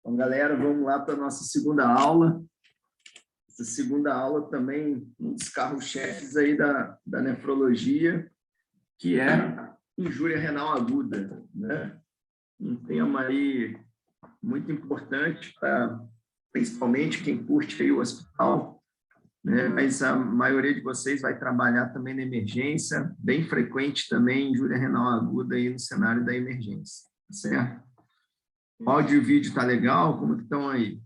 Então, galera, vamos lá para a nossa segunda aula. Essa segunda aula também, um dos carros-chefes aí da nefrologia, que é injúria renal aguda, né? Um tema aí muito importante para, principalmente, quem curte aí o hospital, né? Mas a maioria de vocês vai trabalhar também na emergência, bem frequente também injúria renal aguda aí no cenário da emergência, tá certo? O áudio e o vídeo tá legal? Como que estão aí?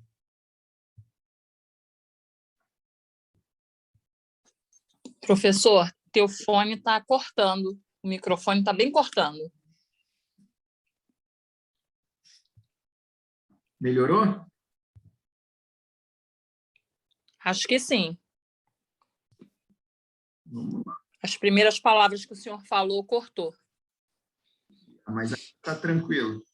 Professor, teu fone está cortando. O microfone está bem cortando. Melhorou? Acho que sim. Vamos lá. As primeiras palavras que o senhor falou, cortou. Mas está tranquilo.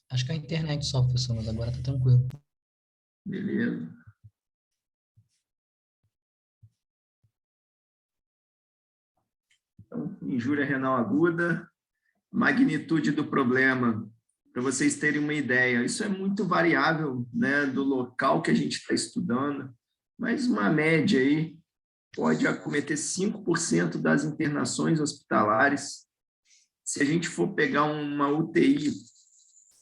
Acho que é a internet só, professor, mas agora tá tranquilo. Beleza. Então, injúria renal aguda, magnitude do problema, para vocês terem uma ideia. Isso é muito variável, né, do local que a gente está estudando, mas uma média aí pode acometer 5% das internações hospitalares. Se a gente for pegar uma UTI,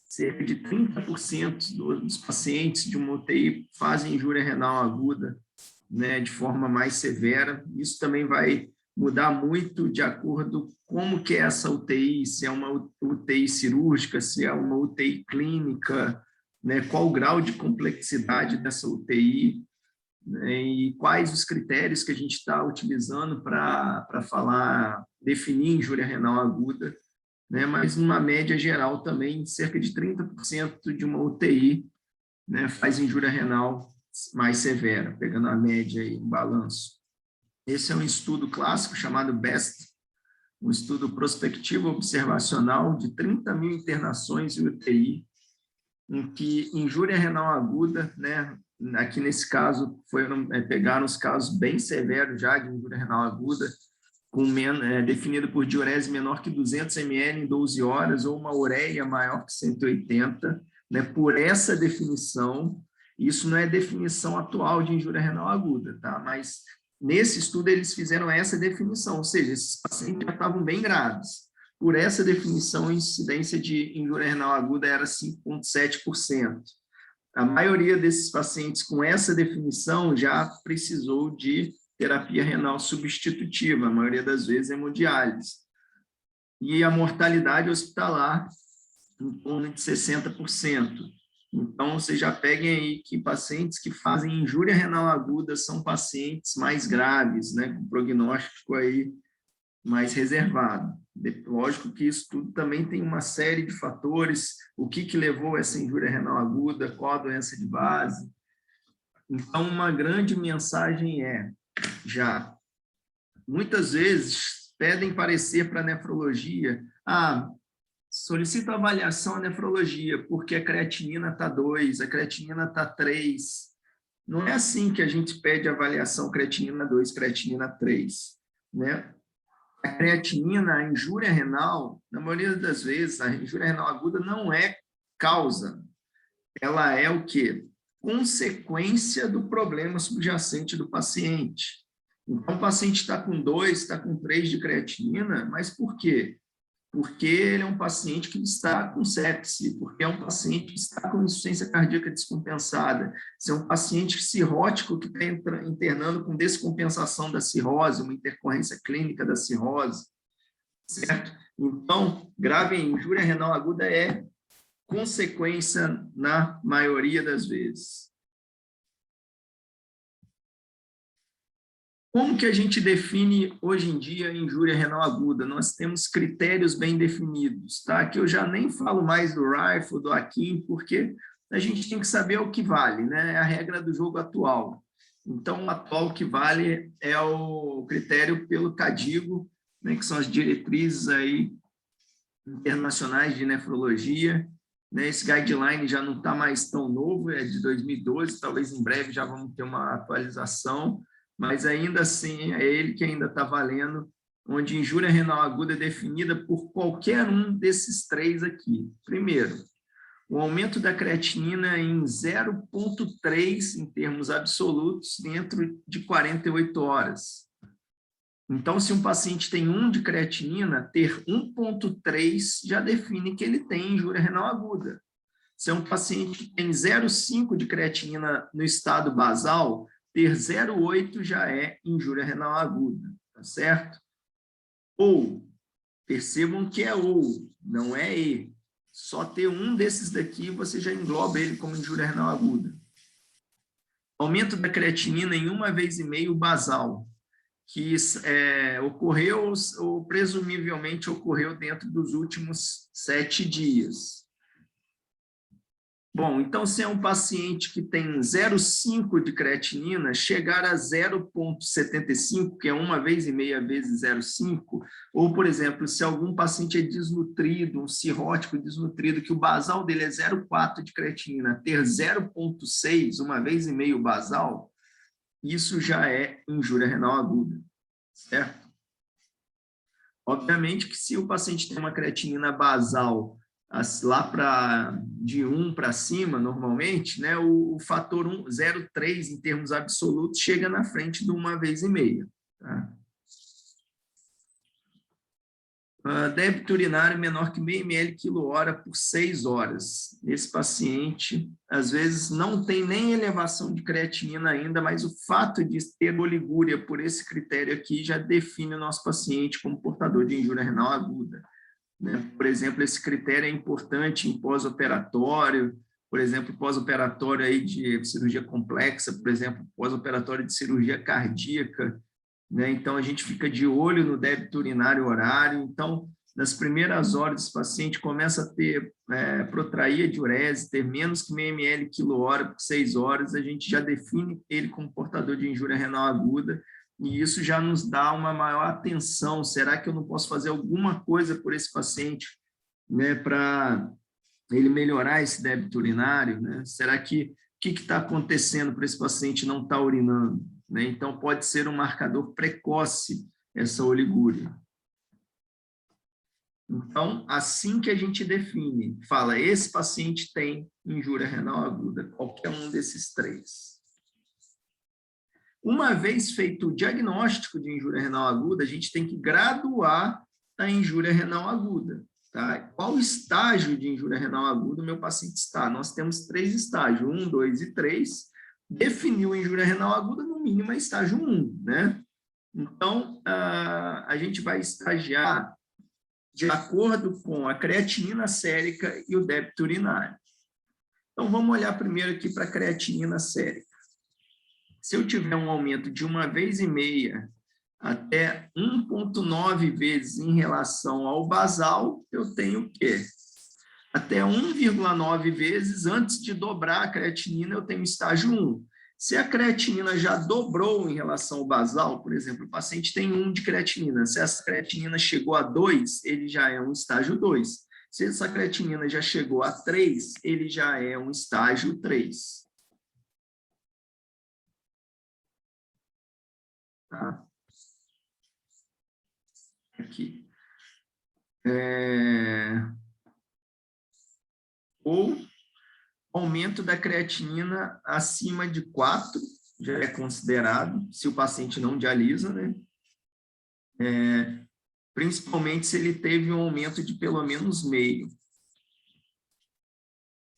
cerca de 30% dos pacientes de uma UTI fazem injúria renal aguda, né, de forma mais severa. Isso também vai mudar muito de acordo com como que é essa UTI, se é uma UTI cirúrgica, se é uma UTI clínica, né, qual o grau de complexidade dessa UTI, né, e quais os critérios que a gente está utilizando para falar, definir injúria renal aguda, né, mas numa média geral também, cerca de 30% de uma UTI, né, faz injúria renal mais severa, pegando a média e um balanço. Esse é um estudo clássico chamado BEST, um estudo prospectivo observacional de 30 mil internações em UTI, em que injúria renal aguda, né, aqui nesse caso, pegaram os casos bem severos já de injúria renal aguda, definido por diurese menor que 200 ml em 12 horas ou uma ureia maior que 180, né? Por essa definição, isso não é definição atual de injúria renal aguda, tá? Mas nesse estudo eles fizeram essa definição, ou seja, esses pacientes já estavam bem graves. Por essa definição, a incidência de injúria renal aguda era 5,7%. A maioria desses pacientes com essa definição já precisou de terapia renal substitutiva, a maioria das vezes hemodiálise. E a mortalidade hospitalar em torno de 60%. Então, vocês já peguem aí que pacientes que fazem injúria renal aguda são pacientes mais graves, né, com prognóstico aí mais reservado. Lógico que isso tudo também tem uma série de fatores, o que levou a essa injúria renal aguda, qual a doença de base. Então, uma grande mensagem é, já, muitas vezes pedem parecer para a nefrologia, solicito avaliação à nefrologia, porque a creatinina está 2, a creatinina está 3. Não é assim que a gente pede avaliação creatinina 2, creatinina 3, né? A creatinina, a injúria renal, na maioria das vezes, a injúria renal aguda não é causa. Ela é o quê? Consequência do problema subjacente do paciente. Então, o paciente está com 2, está com 3 de creatinina, mas por quê? Porque ele é um paciente que está com sepse, porque é um paciente que está com insuficiência cardíaca descompensada, se é um paciente cirrótico que está internando com descompensação da cirrose, uma intercorrência clínica da cirrose, certo? Então, grave injúria renal aguda é consequência na maioria das vezes. Como que a gente define hoje em dia a injúria renal aguda? Nós temos critérios bem definidos, tá? Que eu já nem falo mais do RIFE, do AKIM, porque a gente tem que saber o que vale, né? É a regra do jogo atual. Então, o atual que vale é o critério pelo CADIGO, né? Que são as diretrizes aí internacionais de nefrologia, né? Esse guideline já não está mais tão novo, é de 2012, talvez em breve já vamos ter uma atualização, mas ainda assim é ele que ainda está valendo, onde injúria renal aguda é definida por qualquer um desses três aqui. Primeiro, o aumento da creatinina em 0,3 em termos absolutos dentro de 48 horas. Então, se um paciente tem 1 de creatinina, ter 1,3 já define que ele tem injúria renal aguda. Se é um paciente que tem 0,5 de creatinina no estado basal, ter 0,8 já é injúria renal aguda, tá certo? Ou, percebam que é ou, não é e. Só ter um desses daqui, você já engloba ele como injúria renal aguda. Aumento da creatinina em 1,5 vezes basal, que ocorreu ou presumivelmente ocorreu dentro dos últimos 7 dias. Bom, então, se é um paciente que tem 0,5 de creatinina, chegar a 0,75, que é 1,5 vezes 0,5, ou, por exemplo, se algum paciente é desnutrido, um cirrótico desnutrido, que o basal dele é 0,4 de creatinina, ter 0,6, 1,5 basal, isso já é injúria renal aguda, certo? Obviamente que se o paciente tem uma creatinina basal lá de 1 para cima, normalmente, né, o fator 0,3 em termos absolutos chega na frente do 1,5 vezes. Tá? Débito urinário menor que meio ml quilo-hora por 6 horas. Esse paciente, às vezes, não tem nem elevação de creatinina ainda, mas o fato de ter oligúria por esse critério aqui já define o nosso paciente como portador de injúria renal aguda. Por exemplo, esse critério é importante em pós-operatório, por exemplo, pós-operatório aí de cirurgia complexa, por exemplo, pós-operatório de cirurgia cardíaca, né? Então, a gente fica de olho no débito urinário horário. Então, nas primeiras horas, esse paciente começa a ter protraía diurese, ter menos que meio ml quilo-hora por 6 horas, a gente já define ele como portador de injúria renal aguda, e isso já nos dá uma maior atenção. Será que eu não posso fazer alguma coisa por esse paciente, né, para ele melhorar esse débito urinário? Né? Será que o que está acontecendo para esse paciente não estar urinando? Né? Então, pode ser um marcador precoce essa oligúria. Então, assim que a gente define, fala, esse paciente tem injúria renal aguda, qualquer um desses três. Uma vez feito o diagnóstico de injúria renal aguda, a gente tem que graduar a injúria renal aguda. Tá? Qual estágio de injúria renal aguda o meu paciente está? Nós temos 3 estágios, 1, 2 e 3. Definiu a injúria renal aguda, no mínimo é estágio 1. Né? Então, a gente vai estagiar de acordo com a creatinina sérica e o débito urinário. Então, vamos olhar primeiro aqui para a creatinina sérica. Se eu tiver um aumento de 1,5 vezes até 1,9 vezes em relação ao basal, eu tenho o quê? Até 1,9 vezes antes de dobrar a creatinina, eu tenho estágio 1. Se a creatinina já dobrou em relação ao basal, por exemplo, o paciente tem 1 de creatinina, se essa creatinina chegou a 2, ele já é um estágio 2. Se essa creatinina já chegou a 3, ele já é um estágio 3. Tá? Aqui. Ou aumento da creatinina acima de 4, já é considerado, se o paciente não dialisa, né? Principalmente se ele teve um aumento de pelo menos meio.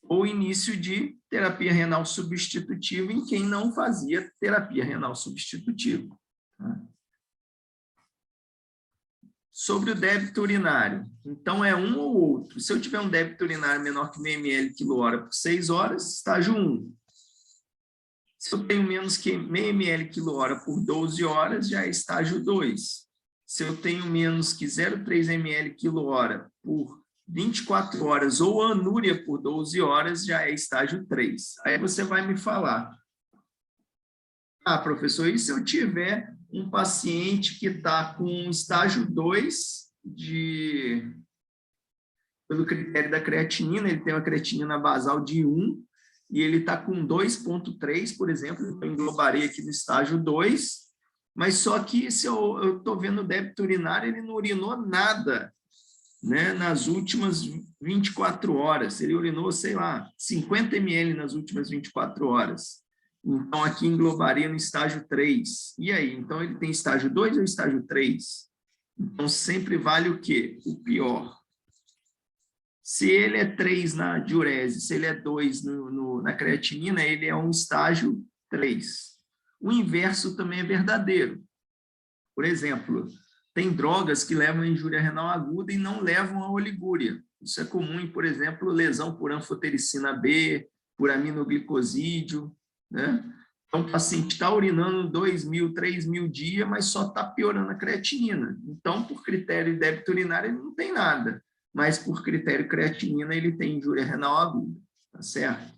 Ou início de terapia renal substitutiva em quem não fazia terapia renal substitutiva. Tá? Sobre o débito urinário, então é um ou outro. Se eu tiver um débito urinário menor que meio ml quilo-hora por 6 horas, estágio 1. Se eu tenho menos que meio ml quilo-hora por 12 horas, já é estágio 2. Se eu tenho menos que 0,3 ml quilo-hora por 24 horas ou anúria por 12 horas, já é estágio 3. Aí você vai me falar, professor, e se eu tiver um paciente que está com estágio 2 de pelo critério da creatinina, ele tem uma creatinina basal de 1, e ele está com 2,3, por exemplo, eu englobaria aqui no estágio 2, mas só que se eu estou vendo o débito urinário, ele não urinou nada, né, nas últimas 24 horas. Ele urinou, sei lá, 50 ml nas últimas 24 horas. Então, aqui englobaria no estágio 3. E aí? Então, ele tem estágio 2 ou estágio 3? Então, sempre vale o quê? O pior. Se ele é 3 na diurese, se ele é 2 na creatinina, ele é um estágio 3. O inverso também é verdadeiro. Por exemplo, tem drogas que levam a injúria renal aguda e não levam a oligúria. Isso é comum em, por exemplo, lesão por anfotericina B, por aminoglicosídeo, né? Então, o paciente está urinando 2.000, 3.000 dias, mas só está piorando a creatinina. Então, por critério de débito urinário, ele não tem nada. Mas, por critério creatinina, ele tem injúria renal aguda. Tá certo?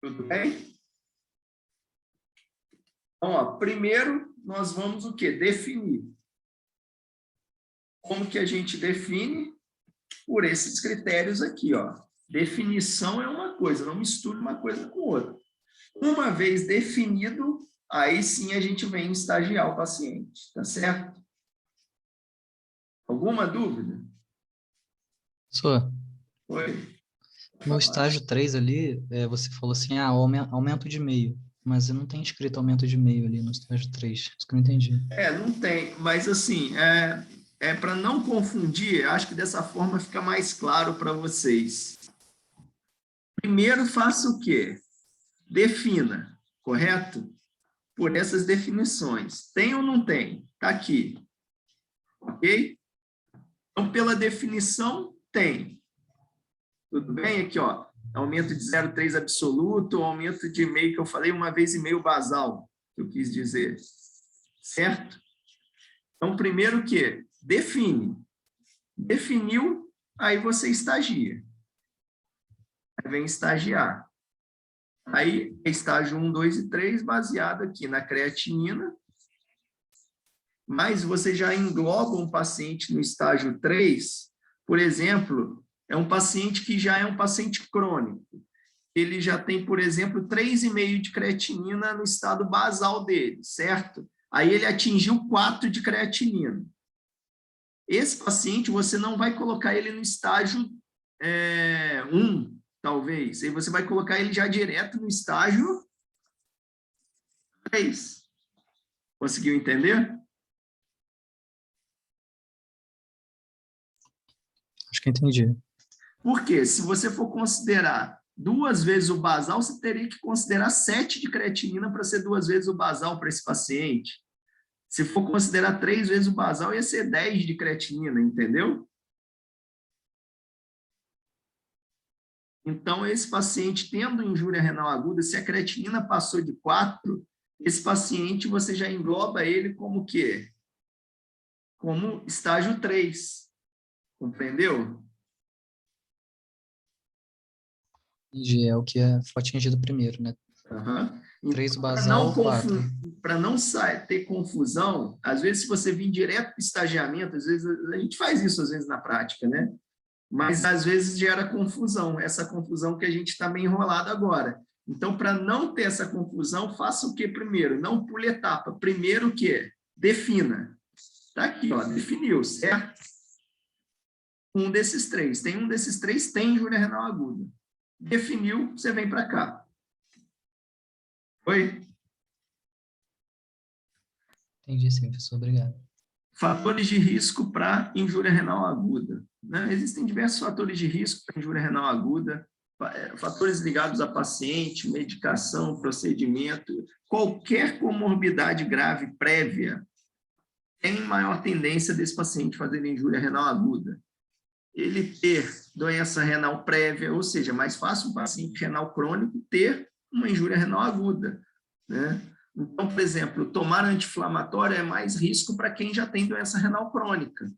Tudo bem? Então, ó, primeiro, nós vamos o quê? Definir. Como que a gente define? Por esses critérios aqui, ó. Definição é uma coisa, não misture uma coisa com outra. Uma vez definido, aí sim a gente vem estagiar o paciente, tá certo? Alguma dúvida? Professor, Oi. no estágio 3 ali, você falou assim, aumento de meio, mas não tem escrito aumento de meio ali no estágio 3, isso que eu não entendi. Não tem, mas assim, para não confundir, acho que dessa forma fica mais claro para vocês. Primeiro, faça o quê? Defina, correto? Por essas definições. Tem ou não tem? Está aqui. Ok? Então, pela definição, tem. Tudo bem? Aqui, ó. Aumento de 0,3 absoluto, aumento de meio que eu falei, 1,5 vezes basal, que eu quis dizer. Certo? Então, primeiro o quê? Define. Definiu, aí você estagia. Aí vem estagiar. Aí, estágio 1, 2 e 3, baseado aqui na creatinina. Mas você já engloba um paciente no estágio 3, por exemplo, é um paciente que já é um paciente crônico. Ele já tem, por exemplo, 3,5 de creatinina no estado basal dele, certo? Aí ele atingiu 4 de creatinina. Esse paciente, você não vai colocar ele no estágio 1, talvez. Aí você vai colocar ele já direto no estágio 3. Conseguiu entender? Acho que entendi. Por quê? Se você for considerar 2 vezes o basal, você teria que considerar 7 de creatinina para ser 2 vezes o basal para esse paciente. Se for considerar 3 vezes o basal, ia ser 10 de creatinina, entendeu? Então, esse paciente tendo injúria renal aguda, se a creatinina passou de 4, esse paciente você já engloba ele como o quê? Como estágio 3. Compreendeu? Entendi, é o que foi atingido primeiro, né? Uhum. 3 basal, 4. Para não ter confusão, às vezes, se você vir direto para o estagiamento, às vezes a gente faz isso às vezes na prática, né? Mas às vezes gera confusão, essa confusão que a gente está meio enrolado agora. Então, para não ter essa confusão, faça o que primeiro? Não pule etapa. Primeiro o quê? Defina. Está aqui, ó, definiu, certo? Um desses 3. Tem um desses 3, tem injúria renal aguda. Definiu, você vem para cá. Oi? Entendi sim, professor, obrigado. Fatores de risco para injúria renal aguda. Né? Existem diversos fatores de risco para injúria renal aguda, fatores ligados a paciente, medicação, procedimento, qualquer comorbidade grave prévia tem maior tendência desse paciente fazer injúria renal aguda. Ele ter doença renal prévia, ou seja, mais fácil um paciente renal crônico ter uma injúria renal aguda, né? Então, por exemplo, tomar anti-inflamatório é mais risco para quem já tem doença renal crônica.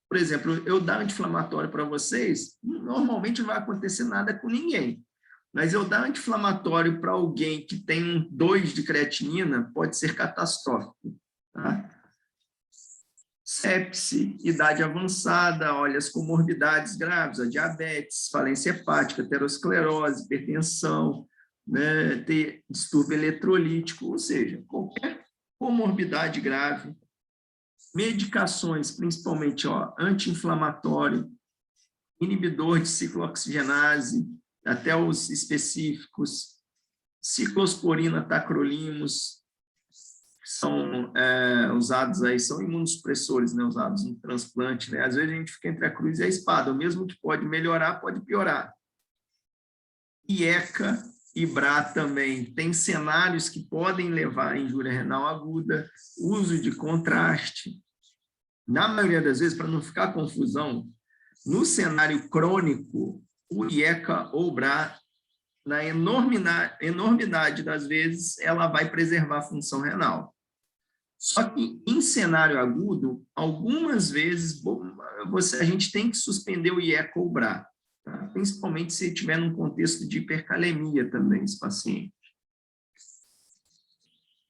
Por exemplo, eu dar anti-inflamatório para vocês, normalmente não vai acontecer nada com ninguém. Mas eu dar anti-inflamatório para alguém que tem um 2 de creatinina pode ser catastrófico. Tá? Sepse, idade avançada, olha as comorbidades graves, a diabetes, falência hepática, aterosclerose, hipertensão, né, ter distúrbio eletrolítico, ou seja, qualquer comorbidade grave, medicações, principalmente anti-inflamatório, inibidor de ciclooxigenase, até os específicos, ciclosporina, tacrolimus, são usados aí, são imunossupressores, né, usados no transplante, né? Às vezes a gente fica entre a cruz e a espada, o mesmo que pode melhorar, pode piorar. IECA e BRA também tem cenários que podem levar à injúria renal aguda, uso de contraste. Na maioria das vezes, para não ficar confusão, no cenário crônico, o IECA ou BRA, na enormidade das vezes, ela vai preservar a função renal. Só que em cenário agudo, algumas vezes a gente tem que suspender o IECA ou BRA, tá? Principalmente se estiver num contexto de hipercalemia também, esse paciente.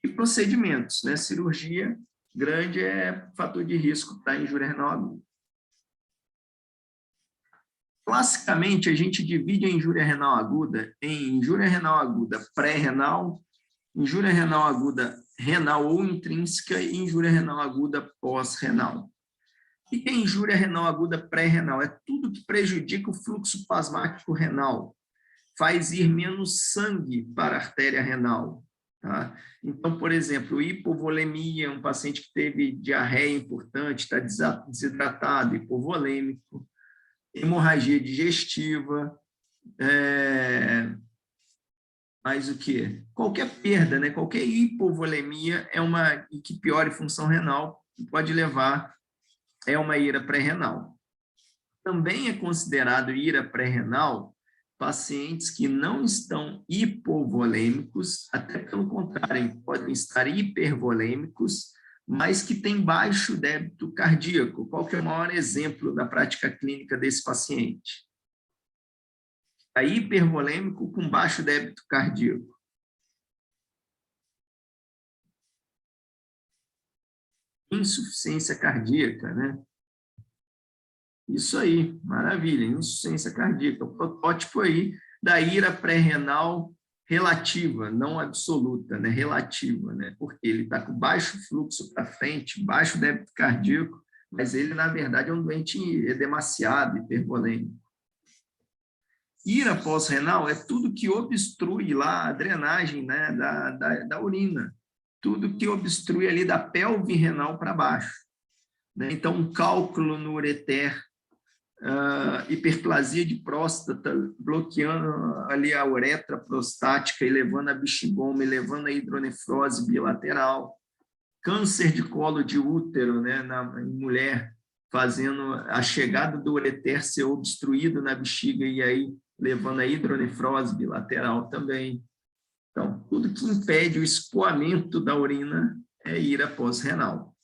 E procedimentos, né? Cirurgia grande é fator de risco para injúria renal aguda. Classicamente, a gente divide a injúria renal aguda em injúria renal aguda pré-renal, injúria renal aguda renal ou intrínseca e injúria renal aguda pós-renal. O que é injúria renal aguda pré-renal? É tudo que prejudica o fluxo plasmático renal, faz ir menos sangue para a artéria renal. Tá? Então, por exemplo, hipovolemia, um paciente que teve diarreia importante, está desidratado, hipovolêmico, hemorragia digestiva, mais o quê? Qualquer perda, né? Qualquer hipovolemia que piore função renal pode levar uma ira pré-renal. Também é considerado ira pré-renal pacientes que não estão hipovolêmicos, até pelo contrário, podem estar hipervolêmicos, mas que têm baixo débito cardíaco. Qual que é o maior exemplo da prática clínica desse paciente? Está hipervolêmico com baixo débito cardíaco. Insuficiência cardíaca, né? Isso aí, maravilha, insuficiência cardíaca, o protótipo aí da ira pré-renal relativa, não absoluta, né? Relativa, né? Porque ele está com baixo fluxo para frente, baixo débito cardíaco, mas ele, na verdade, é um doente edemaciado, hipervolêmico. Ira pós-renal é tudo que obstrui lá a drenagem, né, da urina, tudo que obstrui ali da pelve renal para baixo. Né? Então, um cálculo no ureter, hiperplasia de próstata, bloqueando ali a uretra prostática e levando a bexigoma e levando a hidronefrose bilateral, câncer de colo de útero, né, em mulher, fazendo a chegada do ureter ser obstruído na bexiga e aí levando a hidronefrose bilateral também. Então, tudo que impede o escoamento da urina é ira pós-renal.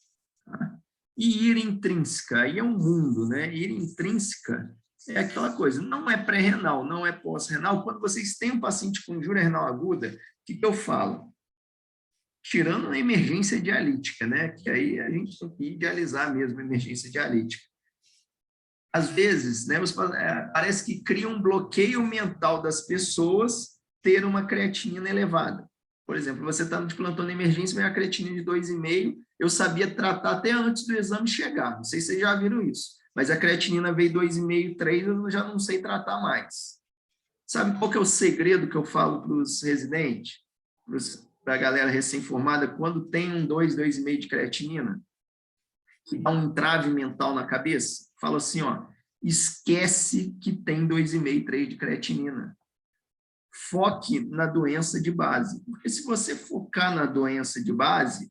Tá? E ira intrínseca, aí é um mundo, né? Ira intrínseca é aquela coisa, não é pré-renal, não é pós-renal. Quando vocês têm um paciente com injúria renal aguda, o que eu falo? Tirando a emergência dialítica, né? Que aí a gente tem que idealizar mesmo a emergência dialítica. Às vezes, né, parece que cria um bloqueio mental das pessoas ter uma creatinina elevada. Por exemplo, você está de plantão na emergência, vem a creatinina de 2,5, eu sabia tratar até antes do exame chegar, não sei se vocês já viram isso, mas a creatinina veio 2,5, 3, eu já não sei tratar mais. Sabe qual que é o segredo que eu falo para os residentes, para a galera recém-formada, quando tem um 2, 2,5 de creatinina, que dá um entrave mental na cabeça? Fala assim, esquece que tem 2,5, 3 de creatinina. Foque na doença de base. Porque se você focar na doença de base,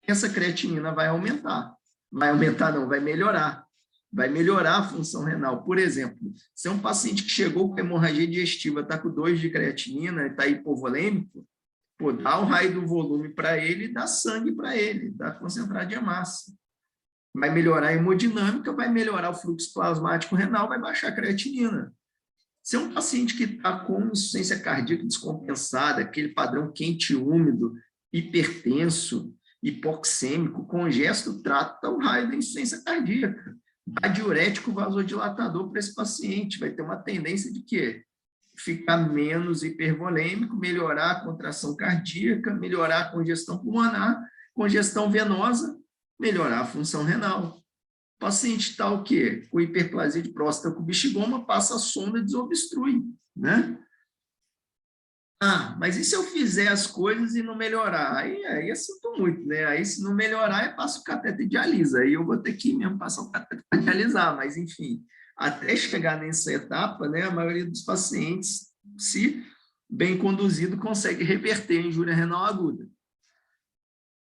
essa creatinina vai aumentar. Vai aumentar não, vai melhorar. Vai melhorar a função renal. Por exemplo, se é um paciente que chegou com hemorragia digestiva, está com 2 de creatinina, está hipovolêmico, dá um raio do volume para ele, dá sangue para ele, dá concentrado de hemácia. Vai melhorar a hemodinâmica, vai melhorar o fluxo plasmático renal, vai baixar a creatinina. Se é um paciente que está com insuficiência cardíaca descompensada, aquele padrão quente e úmido, hipertenso, hipoxêmico, congesto, trata o raio da insuficiência cardíaca. Dá diurético vasodilatador para esse paciente, vai ter uma tendência de quê? Ficar menos hipervolêmico, melhorar a contração cardíaca, melhorar a congestão pulmonar, congestão venosa, melhorar a função renal. O paciente está o quê? Com hiperplasia de próstata com bexigoma, passa a sonda e desobstrui, né? Ah, mas e se eu fizer as coisas e não melhorar? Aí eu sinto muito, né? Aí se não melhorar, eu passo o cateter de dialise. Aí eu vou ter que mesmo passar o cateter para dialisar, mas enfim, até chegar nessa etapa, né, a maioria dos pacientes, se bem conduzido, consegue reverter a injúria renal aguda.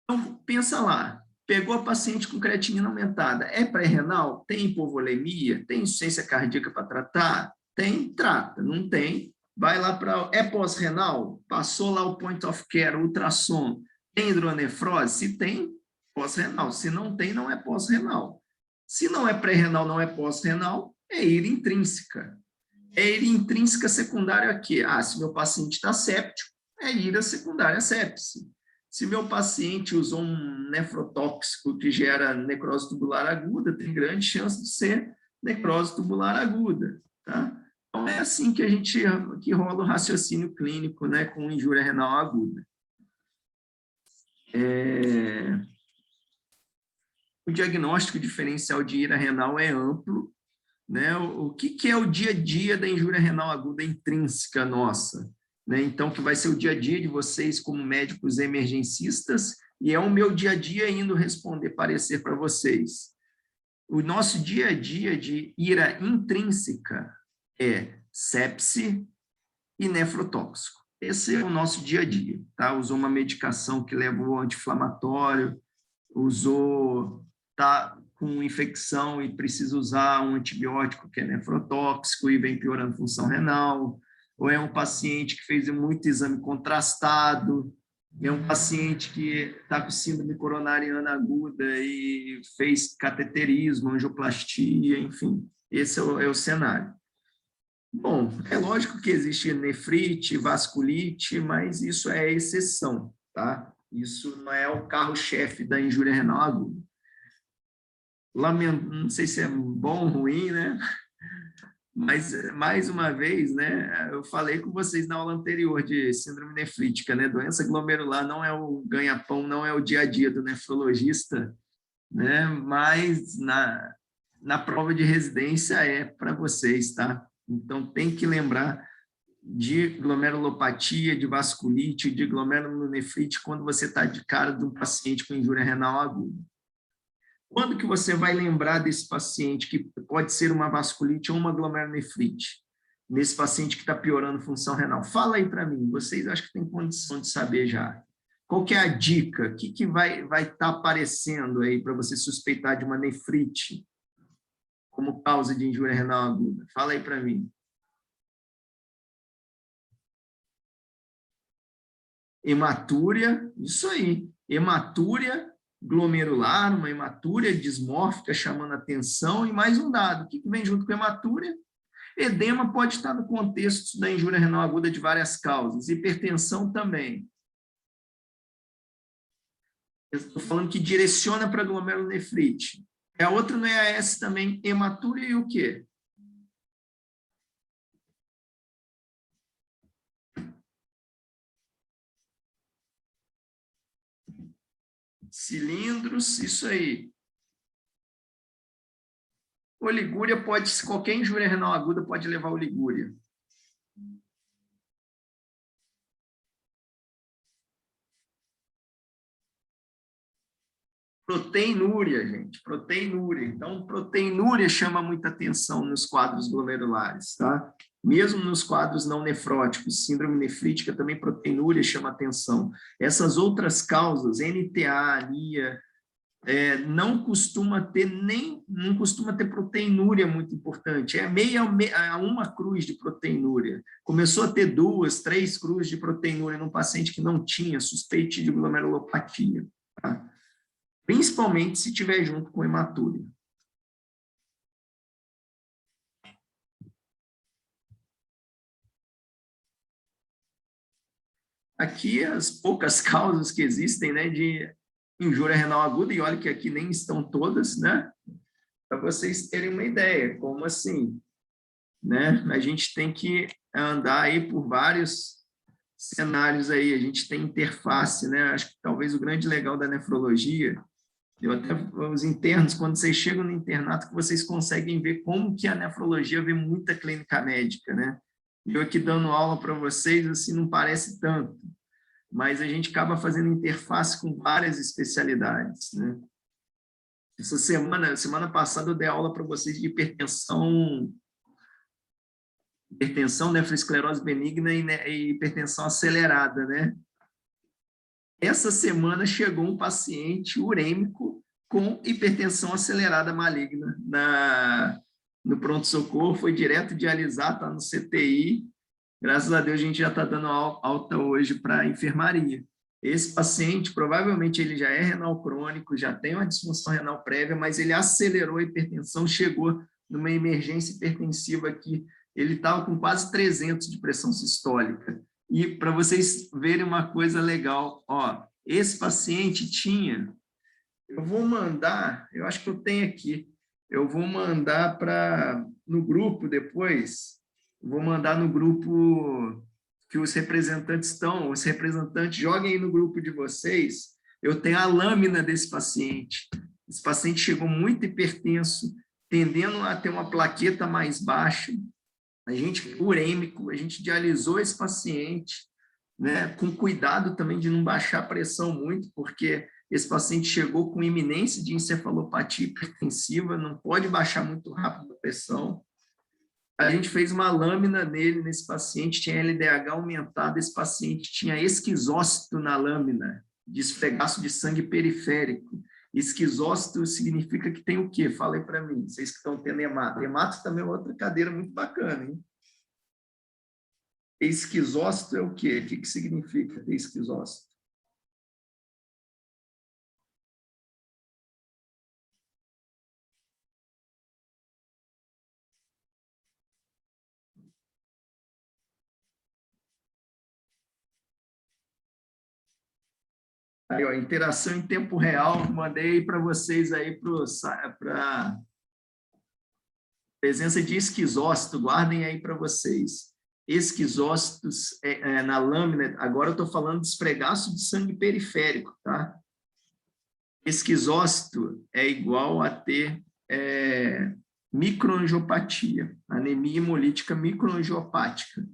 Então, pensa lá, pegou a paciente com creatinina aumentada, é pré-renal? Tem hipovolemia? Tem insuficiência cardíaca para tratar? Tem, trata. Não tem, vai lá para... É pós-renal? Passou lá o point of care, ultrassom. Tem hidronefrose? Se tem, pós-renal. Se não tem, não é pós-renal. Se não é pré-renal, não é pós-renal, é ira intrínseca. É ira intrínseca secundária a quê? Ah, se meu paciente está séptico, é ira secundária sepse. Se meu paciente usou um nefrotóxico que gera necrose tubular aguda, tem grande chance de ser necrose tubular aguda, tá? Então, é assim que rola o raciocínio clínico, né, com injúria renal aguda. O diagnóstico diferencial de ira renal é amplo, né? O que é o dia a dia da injúria renal aguda intrínseca nossa? Né? Então, que vai ser o dia a dia de vocês como médicos emergencistas, e é o meu dia a dia indo responder parecer para vocês. O nosso dia a dia de ira intrínseca é sepse e nefrotóxico. Esse é o nosso dia a dia. Tá? Usou uma medicação que levou anti-inflamatório, está com infecção e precisa usar um antibiótico que é nefrotóxico e vem piorando a função renal, ou é um paciente que fez muito exame contrastado, é um paciente que está com síndrome coronariana aguda e fez cateterismo, angioplastia, enfim, esse é o cenário. Bom, é lógico que existe nefrite, vasculite, mas isso é exceção, tá? Isso não é o carro-chefe da injúria renal aguda. Não sei se é bom ou ruim, né? Mas, mais uma vez, né, eu falei com vocês na aula anterior de síndrome nefrítica, né? Doença glomerular não é o ganha-pão, não é o dia a dia do nefrologista, né? Mas na prova de residência é para vocês, tá? Então, tem que lembrar de glomerulopatia, de vasculite, de glomerulonefrite quando você está de cara de um paciente com injúria renal aguda. Quando que você vai lembrar desse paciente que pode ser uma vasculite ou uma glomerulonefrite? Nesse paciente que está piorando função renal. Fala aí para mim, vocês acham que tem condição de saber já. Qual que é a dica? O que vai estar aparecendo aí para você suspeitar de uma nefrite como causa de injúria renal aguda? Fala aí para mim. Hematúria, isso aí. Hematúria glomerular, uma hematúria dismórfica chamando atenção, e mais um dado, o que vem junto com hematúria? Edema pode estar no contexto da injúria renal aguda de várias causas, hipertensão também. Eu estou falando que direciona para glomerulonefrite. A outra no EAS também, hematúria e o quê? Cilindros, isso aí. Oligúria pode, qualquer injúria renal aguda pode levar a oligúria. Proteinúria, gente, proteinúria. Então, proteinúria chama muita atenção nos quadros glomerulares, tá? Mesmo nos quadros não nefróticos, síndrome nefrítica, também proteinúria chama atenção. Essas outras causas, NTA, anemia, não costuma ter proteinúria muito importante. É meia a uma cruz de proteinúria. Começou a ter 2, 3 cruzes de proteinúria num paciente que não tinha suspeite de glomerulopatia, tá? Principalmente se tiver junto com hematúria. aqui as poucas causas que existem, né, de injúria renal aguda, e olha que aqui nem estão todas, né, para vocês terem uma ideia, como assim, né, a gente tem que andar aí por vários cenários aí, a gente tem interface, né, acho que talvez o grande legal da nefrologia, eu até os internos, quando vocês chegam no internato, que vocês conseguem ver como que a nefrologia vê muita clínica médica, né, eu aqui dando aula para vocês, assim, não parece tanto, mas a gente acaba fazendo interface com várias especialidades, né? Essa semana passada eu dei aula para vocês de hipertensão, nefroesclerose benigna e hipertensão acelerada, né? Essa semana chegou um paciente urêmico com hipertensão acelerada maligna no pronto-socorro, foi direto dialisar, está no CTI. Graças a Deus, a gente já está dando alta hoje para a enfermaria. Esse paciente, provavelmente, ele já é renal crônico, já tem uma disfunção renal prévia, mas ele acelerou a hipertensão, chegou numa emergência hipertensiva aqui. Ele estava com quase 300 de pressão sistólica. E para vocês verem uma coisa legal, ó, esse paciente tinha... Eu vou mandar, eu acho que eu tenho aqui, eu vou mandar no grupo depois, vou mandar no grupo que os representantes estão, os representantes joguem aí no grupo de vocês, eu tenho a lâmina desse paciente. Esse paciente chegou muito hipertenso, tendendo a ter uma plaqueta mais baixa, urêmico, a gente dialisou esse paciente, né, com cuidado também de não baixar a pressão muito, porque esse paciente chegou com iminência de encefalopatia hipertensiva, não pode baixar muito rápido a pressão. A gente fez uma lâmina nesse paciente, tinha LDH aumentado, esse paciente tinha esquizócito na lâmina, de esfregaço de sangue periférico. Esquizócito significa que tem o quê? Fala aí para mim, vocês que estão tendo hemato. Hemato também é outra cadeira muito bacana, hein? Esquizócito é o quê? O que significa ter esquizócito? Aí, ó, interação em tempo real, mandei para vocês aí para presença de esquizócito, guardem aí para vocês. Esquizócitos na lâmina, agora eu estou falando de esfregaço de sangue periférico, tá? Esquizócito é igual a ter microangiopatia, anemia hemolítica microangiopática.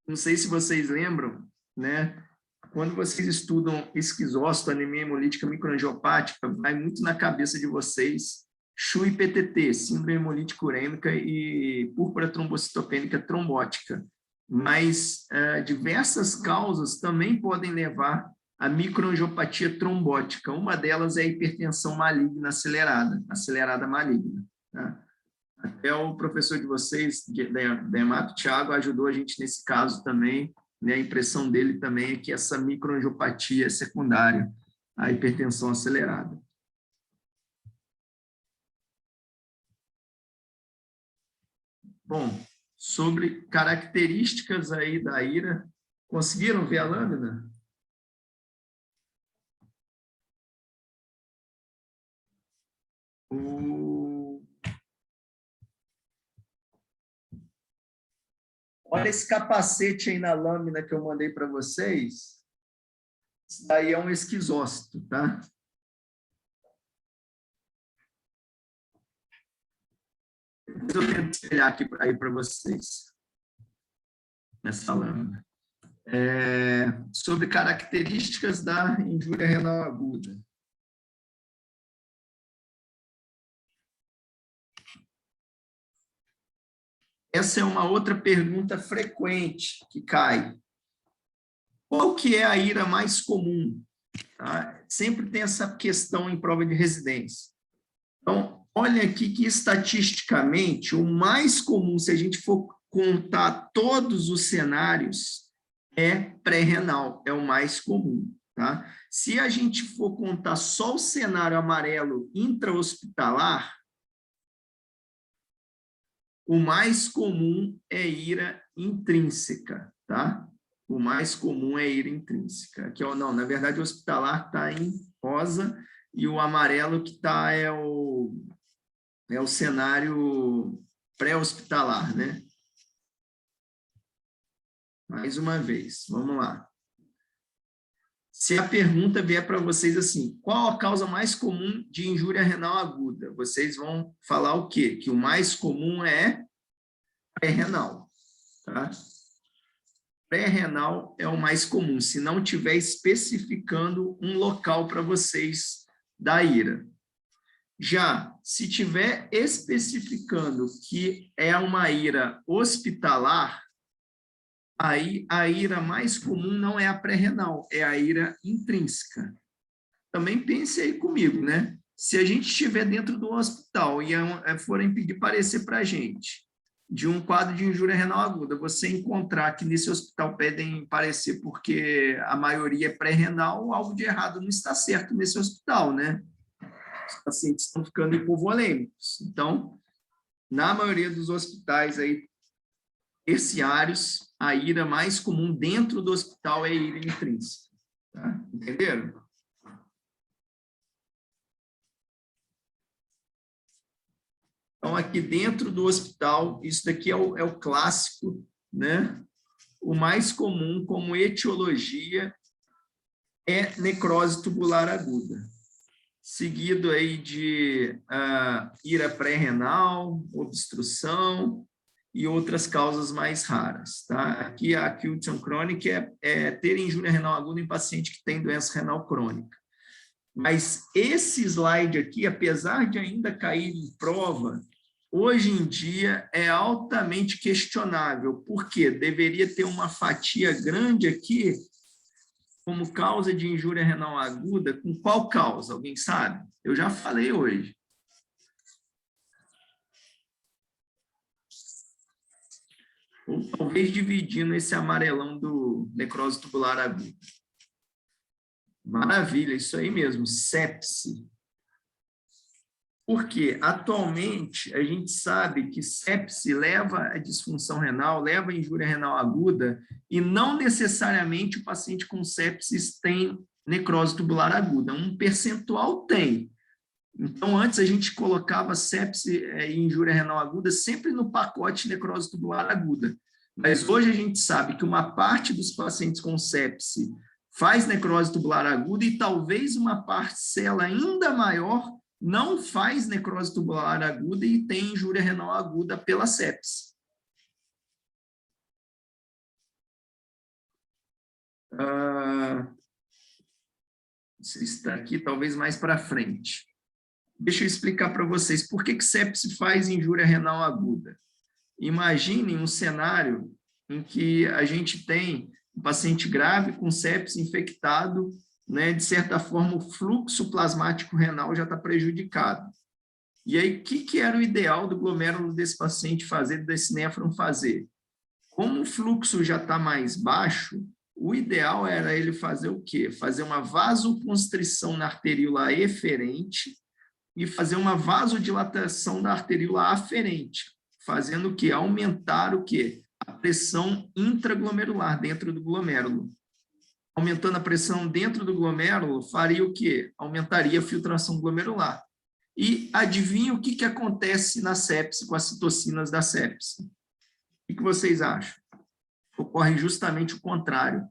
Não sei se vocês lembram, né? Quando vocês estudam esquizócito, anemia hemolítica microangiopática, vai muito na cabeça de vocês CHU-IPTT, síndrome hemolítica urêmica e púrpura trombocitopênica trombótica. Mas diversas causas também podem levar à microangiopatia trombótica. Uma delas é a hipertensão maligna acelerada maligna. Tá? Até o professor de vocês, da Hemato, Thiago, ajudou a gente nesse caso também, né? A impressão dele também é que essa microangiopatia é secundária à hipertensão acelerada. Bom, sobre características aí da IRA, conseguiram ver a lâmina? Olha esse capacete aí na lâmina que eu mandei para vocês. Isso daí é um esquizócito, tá? Depois eu tento espelhar aqui para vocês. Nessa lâmina. Sobre características da injúria renal aguda. Essa é uma outra pergunta frequente que cai. Qual que é a IRA mais comum? Tá? Sempre tem essa questão em prova de residência. Então, olha aqui que estatisticamente o mais comum, se a gente for contar todos os cenários, é pré-renal, é o mais comum. Tá? Se a gente for contar só o cenário amarelo intra-hospitalar, o mais comum é IRA intrínseca, tá? o mais comum é a ira intrínseca. Aqui, ó, não, na verdade, o hospitalar está em rosa e o amarelo que está é o cenário pré-hospitalar, né? Mais uma vez, vamos lá. Se a pergunta vier para vocês assim, qual a causa mais comum de injúria renal aguda? Vocês vão falar o quê? Que o mais comum é pré-renal, tá? Pré-renal é o mais comum, se não estiver especificando um local para vocês da ira. Já, se tiver especificando que é uma ira hospitalar, aí a ira mais comum não é a pré-renal, é a ira intrínseca. Também pense aí comigo, né? Se a gente estiver dentro do hospital e forem pedir parecer para a gente de um quadro de injúria renal aguda, você encontrar que nesse hospital pedem parecer porque a maioria é pré-renal, algo de errado não está certo nesse hospital, né? Os pacientes estão ficando hipovolêmicos. Então, na maioria dos hospitais aí terciários, a ira mais comum dentro do hospital é a ira intrínseca. Tá? Entenderam? Então, aqui dentro do hospital, isso daqui é o clássico, né? O mais comum como etiologia é necrose tubular aguda, seguido aí de ira pré-renal, obstrução e outras causas mais raras. Tá? Aqui a acute chronic é ter injúria renal aguda em paciente que tem doença renal crônica. Mas esse slide aqui, apesar de ainda cair em prova, hoje em dia é altamente questionável, porque deveria ter uma fatia grande aqui como causa de injúria renal aguda. Com qual causa? Alguém sabe? Eu já falei hoje. Ou talvez dividindo esse amarelão do necrose tubular aguda. Maravilha, isso aí mesmo, sepse. Porque atualmente a gente sabe que sepse leva a disfunção renal, leva a injúria renal aguda, e não necessariamente o paciente com sepsis tem necrose tubular aguda. Um percentual tem. Então, antes a gente colocava sepse e injúria renal aguda sempre no pacote necrose tubular aguda. Mas hoje a gente sabe que uma parte dos pacientes com sepse faz necrose tubular aguda e talvez uma parcela ainda maior não faz necrose tubular aguda e tem injúria renal aguda pela sepse. Você está aqui talvez mais para frente. Deixa eu explicar para vocês por que sepse faz injúria renal aguda. Imaginem um cenário em que a gente tem um paciente grave com sepse infectado, né, de certa forma o fluxo plasmático renal já está prejudicado. E aí, o que era o ideal do glomérulo desse paciente fazer, desse néfron fazer? Como o fluxo já está mais baixo, o ideal era ele fazer o quê? Fazer uma vasoconstrição na arteríola eferente e fazer uma vasodilatação da arteríola aferente, fazendo o quê? Aumentar o quê? A pressão intraglomerular dentro do glomérulo. Aumentando a pressão dentro do glomérulo, faria o quê? Aumentaria a filtração glomerular. E adivinha o que acontece na sepse com as citocinas da sepse? O que vocês acham? Ocorre justamente o contrário.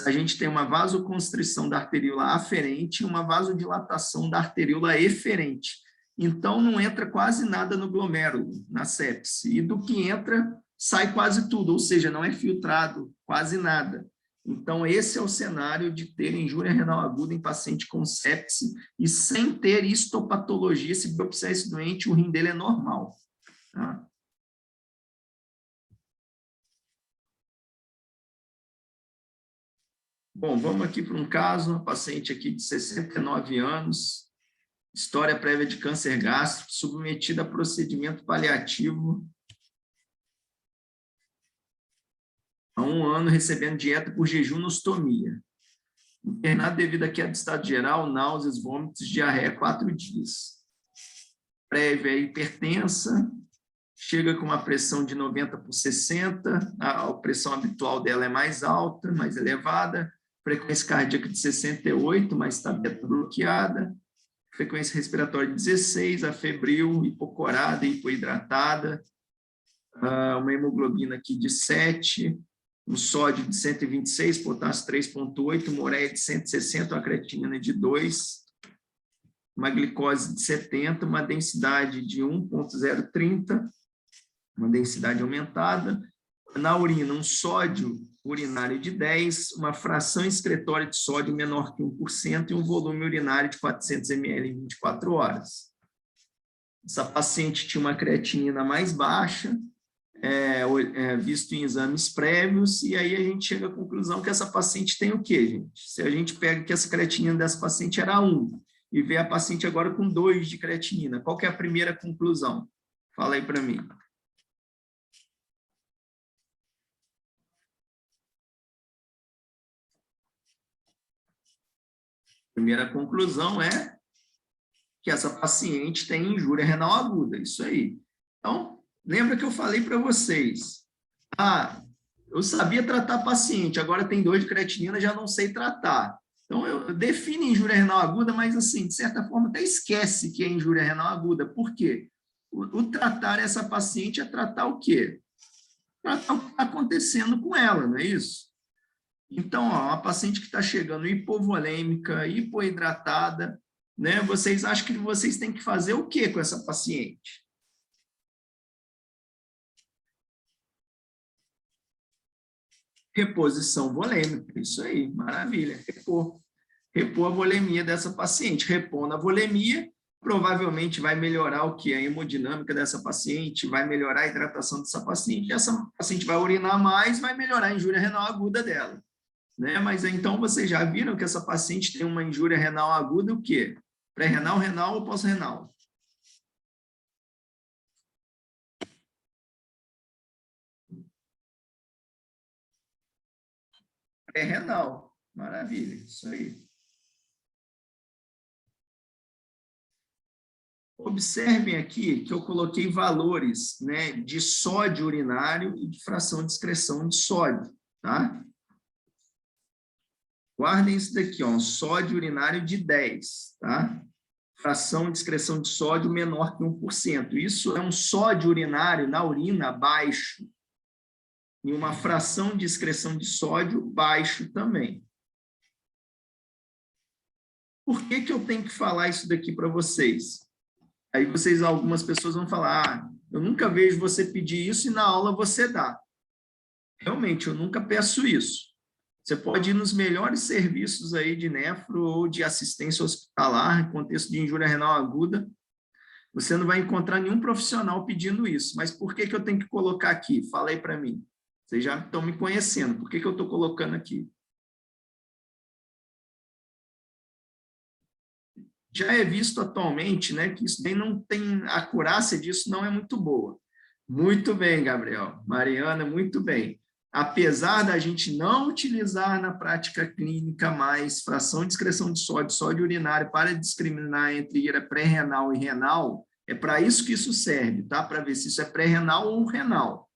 A gente tem uma vasoconstrição da arteríola aferente e uma vasodilatação da arteríola eferente. Então, não entra quase nada no glomérulo, na sepse. E do que entra, sai quase tudo, ou seja, não é filtrado quase nada. Então, esse é o cenário de ter injúria renal aguda em paciente com sepse e sem ter histopatologia. Se biopsiar esse doente, o rim dele é normal. Tá? Bom, vamos aqui para um caso, uma paciente aqui de 69 anos, história prévia de câncer gástrico, submetida a procedimento paliativo há 1 ano, recebendo dieta por jejum e ostomia. Internado devido à queda de estado geral, náuseas, vômitos, diarreia, 4 dias. Prévia hipertensa, chega com uma pressão de 90 por 60, a pressão habitual dela é mais alta, mais elevada, frequência cardíaca de 68, mas está beta bloqueada, frequência respiratória de 16, afebril, hipocorada, hipoidratada, uma hemoglobina aqui de 7, um sódio de 126, potássio 3,8, uma ureia de 160, uma creatinina de 2, uma glicose de 70, uma densidade de 1,030, uma densidade aumentada. Na urina, um sódio urinário de 10, uma fração excretória de sódio menor que 1% e um volume urinário de 400 ml em 24 horas. Essa paciente tinha uma creatinina mais baixa, visto em exames prévios, e aí a gente chega à conclusão que essa paciente tem o quê, gente? Se a gente pega que essa creatinina dessa paciente era 1, e vê a paciente agora com 2 de creatinina, qual que é a primeira conclusão? Fala aí para mim. Primeira conclusão é que essa paciente tem injúria renal aguda, isso aí. Então, lembra que eu falei para vocês, eu sabia tratar paciente, agora tem 2 de creatinina, já não sei tratar. Então, eu defino injúria renal aguda, mas, assim, de certa forma, até esquece que é injúria renal aguda. Por quê? O tratar essa paciente é tratar o quê? Tratar o que está acontecendo com ela, não é isso? Então, a paciente que está chegando hipovolêmica, hipoidratada, né? Vocês acham que vocês têm que fazer o quê com essa paciente? Reposição volêmica, isso aí, maravilha, repor a volemia dessa paciente. Repondo a volemia, provavelmente vai melhorar o que? A hemodinâmica dessa paciente, vai melhorar a hidratação dessa paciente, essa paciente vai urinar mais, vai melhorar a injúria renal aguda dela. Né? Mas então vocês já viram que essa paciente tem uma injúria renal aguda, o quê? Pré-renal, renal ou pós-renal? Pré-renal, maravilha, isso aí. Observem aqui que eu coloquei valores, né, de sódio urinário e de fração de excreção de sódio, tá? Guardem isso daqui, ó, um sódio urinário de 10, tá? Fração de excreção de sódio menor que 1%. Isso é um sódio urinário na urina baixo e uma fração de excreção de sódio baixo também. Por que eu tenho que falar isso daqui para vocês? Aí algumas pessoas vão falar, eu nunca vejo você pedir isso e na aula você dá. Realmente, eu nunca peço isso. Você pode ir nos melhores serviços aí de nefro ou de assistência hospitalar, em contexto de injúria renal aguda, você não vai encontrar nenhum profissional pedindo isso. Mas por que eu tenho que colocar aqui? Fala aí para mim. Vocês já estão me conhecendo. Por que eu estou colocando aqui? Já é visto atualmente, né, que isso daí não tem, a acurácia disso não é muito boa. Muito bem, Gabriel. Mariana, muito bem. Apesar da gente não utilizar na prática clínica mais fração de excreção de sódio urinário para discriminar entre ira pré-renal e renal, é para isso que isso serve, tá? Para ver se isso é pré-renal ou renal.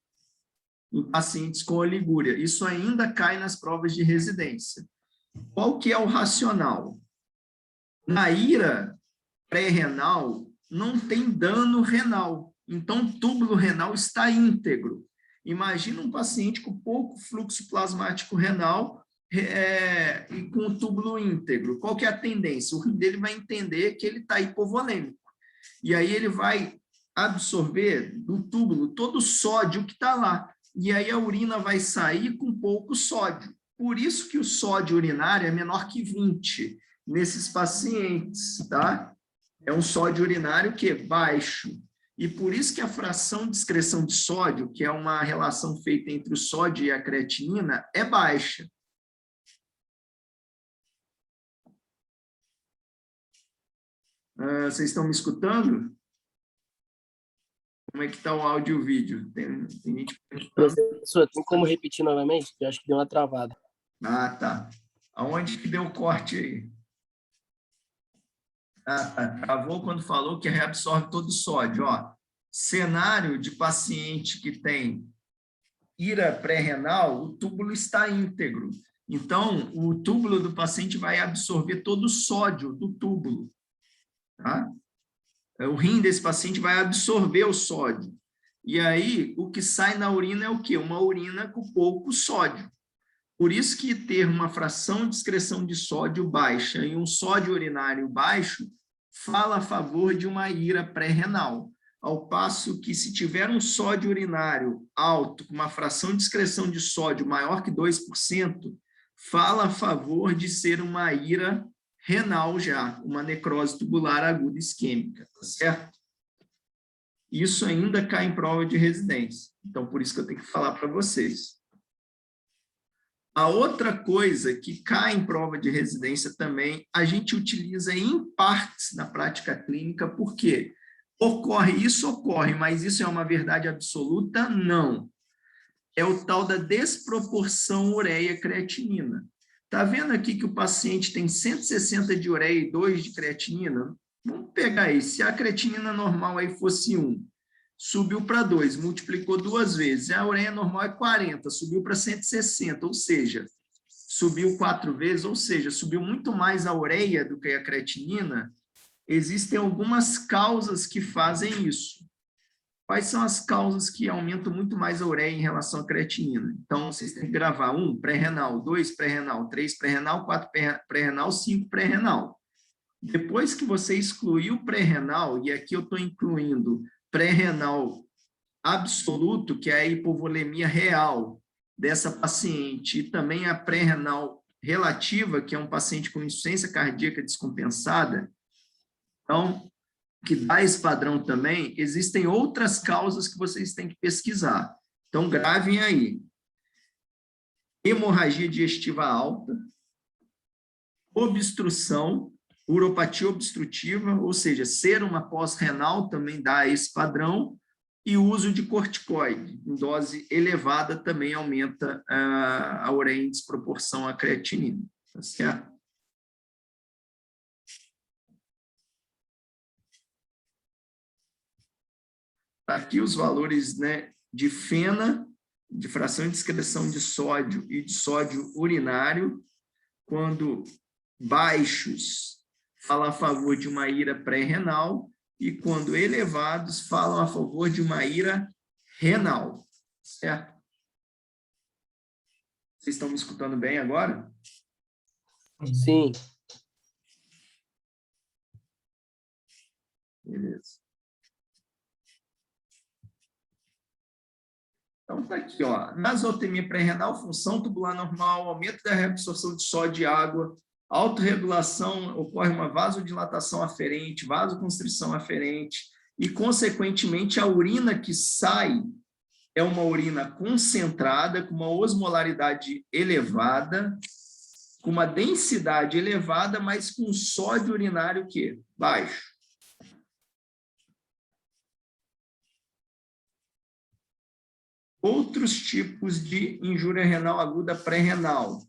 Em pacientes com oligúria. Isso ainda cai nas provas de residência. Qual que é o racional? Na ira pré-renal, não tem dano renal. Então, o túbulo renal está íntegro. Imagina um paciente com pouco fluxo plasmático renal e com o túbulo íntegro. Qual que é a tendência? O rim dele vai entender que ele está hipovolêmico. E aí ele vai absorver do túbulo todo o sódio que está lá. E aí a urina vai sair com pouco sódio. Por isso que o sódio urinário é menor que 20 nesses pacientes, tá? É um sódio urinário que é baixo. E por isso que a fração de excreção de sódio, que é uma relação feita entre o sódio e a creatinina, é baixa. Vocês estão me escutando? Como é que está o áudio e o vídeo? Tem gente... Professor, tem como repetir novamente? Eu acho que deu uma travada. Ah, tá. Aonde que deu o corte aí? Ah, tá. Travou quando falou que reabsorve todo o sódio, ó. cenário de paciente que tem ira pré-renal, o túbulo está íntegro. Então, o túbulo do paciente vai absorver todo o sódio do túbulo. Tá? O rim desse paciente vai absorver o sódio. E aí, o que sai na urina é o quê? Uma urina com pouco sódio. Por isso que ter uma fração de excreção de sódio baixa e um sódio urinário baixo fala a favor de uma ira pré-renal. Ao passo que, se tiver um sódio urinário alto, com uma fração de excreção de sódio maior que 2%, fala a favor de ser uma ira renal já, uma necrose tubular aguda isquêmica, tá certo? Isso ainda cai em prova de residência. Então, por isso que eu tenho que falar para vocês. A outra coisa que cai em prova de residência também, a gente utiliza em partes na prática clínica, por quê? Ocorre, mas isso é uma verdade absoluta? Não. É o tal da desproporção ureia-creatinina. Está vendo aqui que o paciente tem 160 de ureia e 2 de creatinina? Vamos pegar aí, se a creatinina normal aí fosse 1, subiu para 2, multiplicou 2 vezes, a ureia normal é 40, subiu para 160, ou seja, subiu 4 vezes, ou seja, subiu muito mais a ureia do que a creatinina. Existem algumas causas que fazem isso. Quais são as causas que aumentam muito mais a ureia em relação à creatinina? Então, vocês têm que gravar 1, pré-renal, 2, pré-renal, 3, pré-renal, 4, pré-renal, 5, pré-renal. Depois que você excluir o pré-renal, e aqui eu estou incluindo pré-renal absoluto, que é a hipovolemia real dessa paciente, e também a pré-renal relativa, que é um paciente com insuficiência cardíaca descompensada, então, que dá esse padrão também, existem outras causas que vocês têm que pesquisar. Então, gravem aí. Hemorragia digestiva alta, obstrução, uropatia obstrutiva, ou seja, ser uma pós-renal também dá esse padrão, e o uso de corticoide em dose elevada também aumenta a ureia em desproporção à creatinina. Tá certo? Aqui os valores, né, de FeNA, de fração de excreção de sódio e de sódio urinário, quando baixos, falam a favor de uma ira pré-renal, e quando elevados, falam a favor de uma ira renal. Certo? Vocês estão me escutando bem agora? Sim. Beleza. Então, está aqui, ó, nasotemia pré-renal, função tubular normal, aumento da reabsorção de sódio e água, autorregulação, ocorre uma vasodilatação aferente, vasoconstrição aferente, e, consequentemente, a urina que sai é uma urina concentrada, com uma osmolaridade elevada, com uma densidade elevada, mas com sódio urinário o quê? Baixo. Outros tipos de injúria renal aguda pré-renal.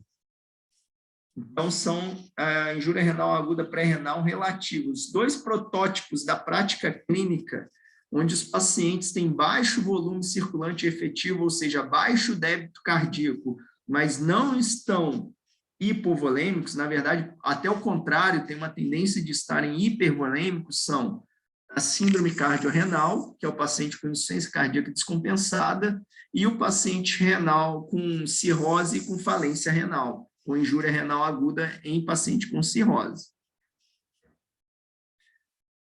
Então, são a injúria renal aguda pré-renal relativos. 2 protótipos da prática clínica, onde os pacientes têm baixo volume circulante efetivo, ou seja, baixo débito cardíaco, mas não estão hipovolêmicos, na verdade, até o contrário, tem uma tendência de estarem hipervolêmicos, são a síndrome cardiorrenal, que é o paciente com insuficiência cardíaca descompensada, e o paciente renal com cirrose e com falência renal, com injúria renal aguda em paciente com cirrose.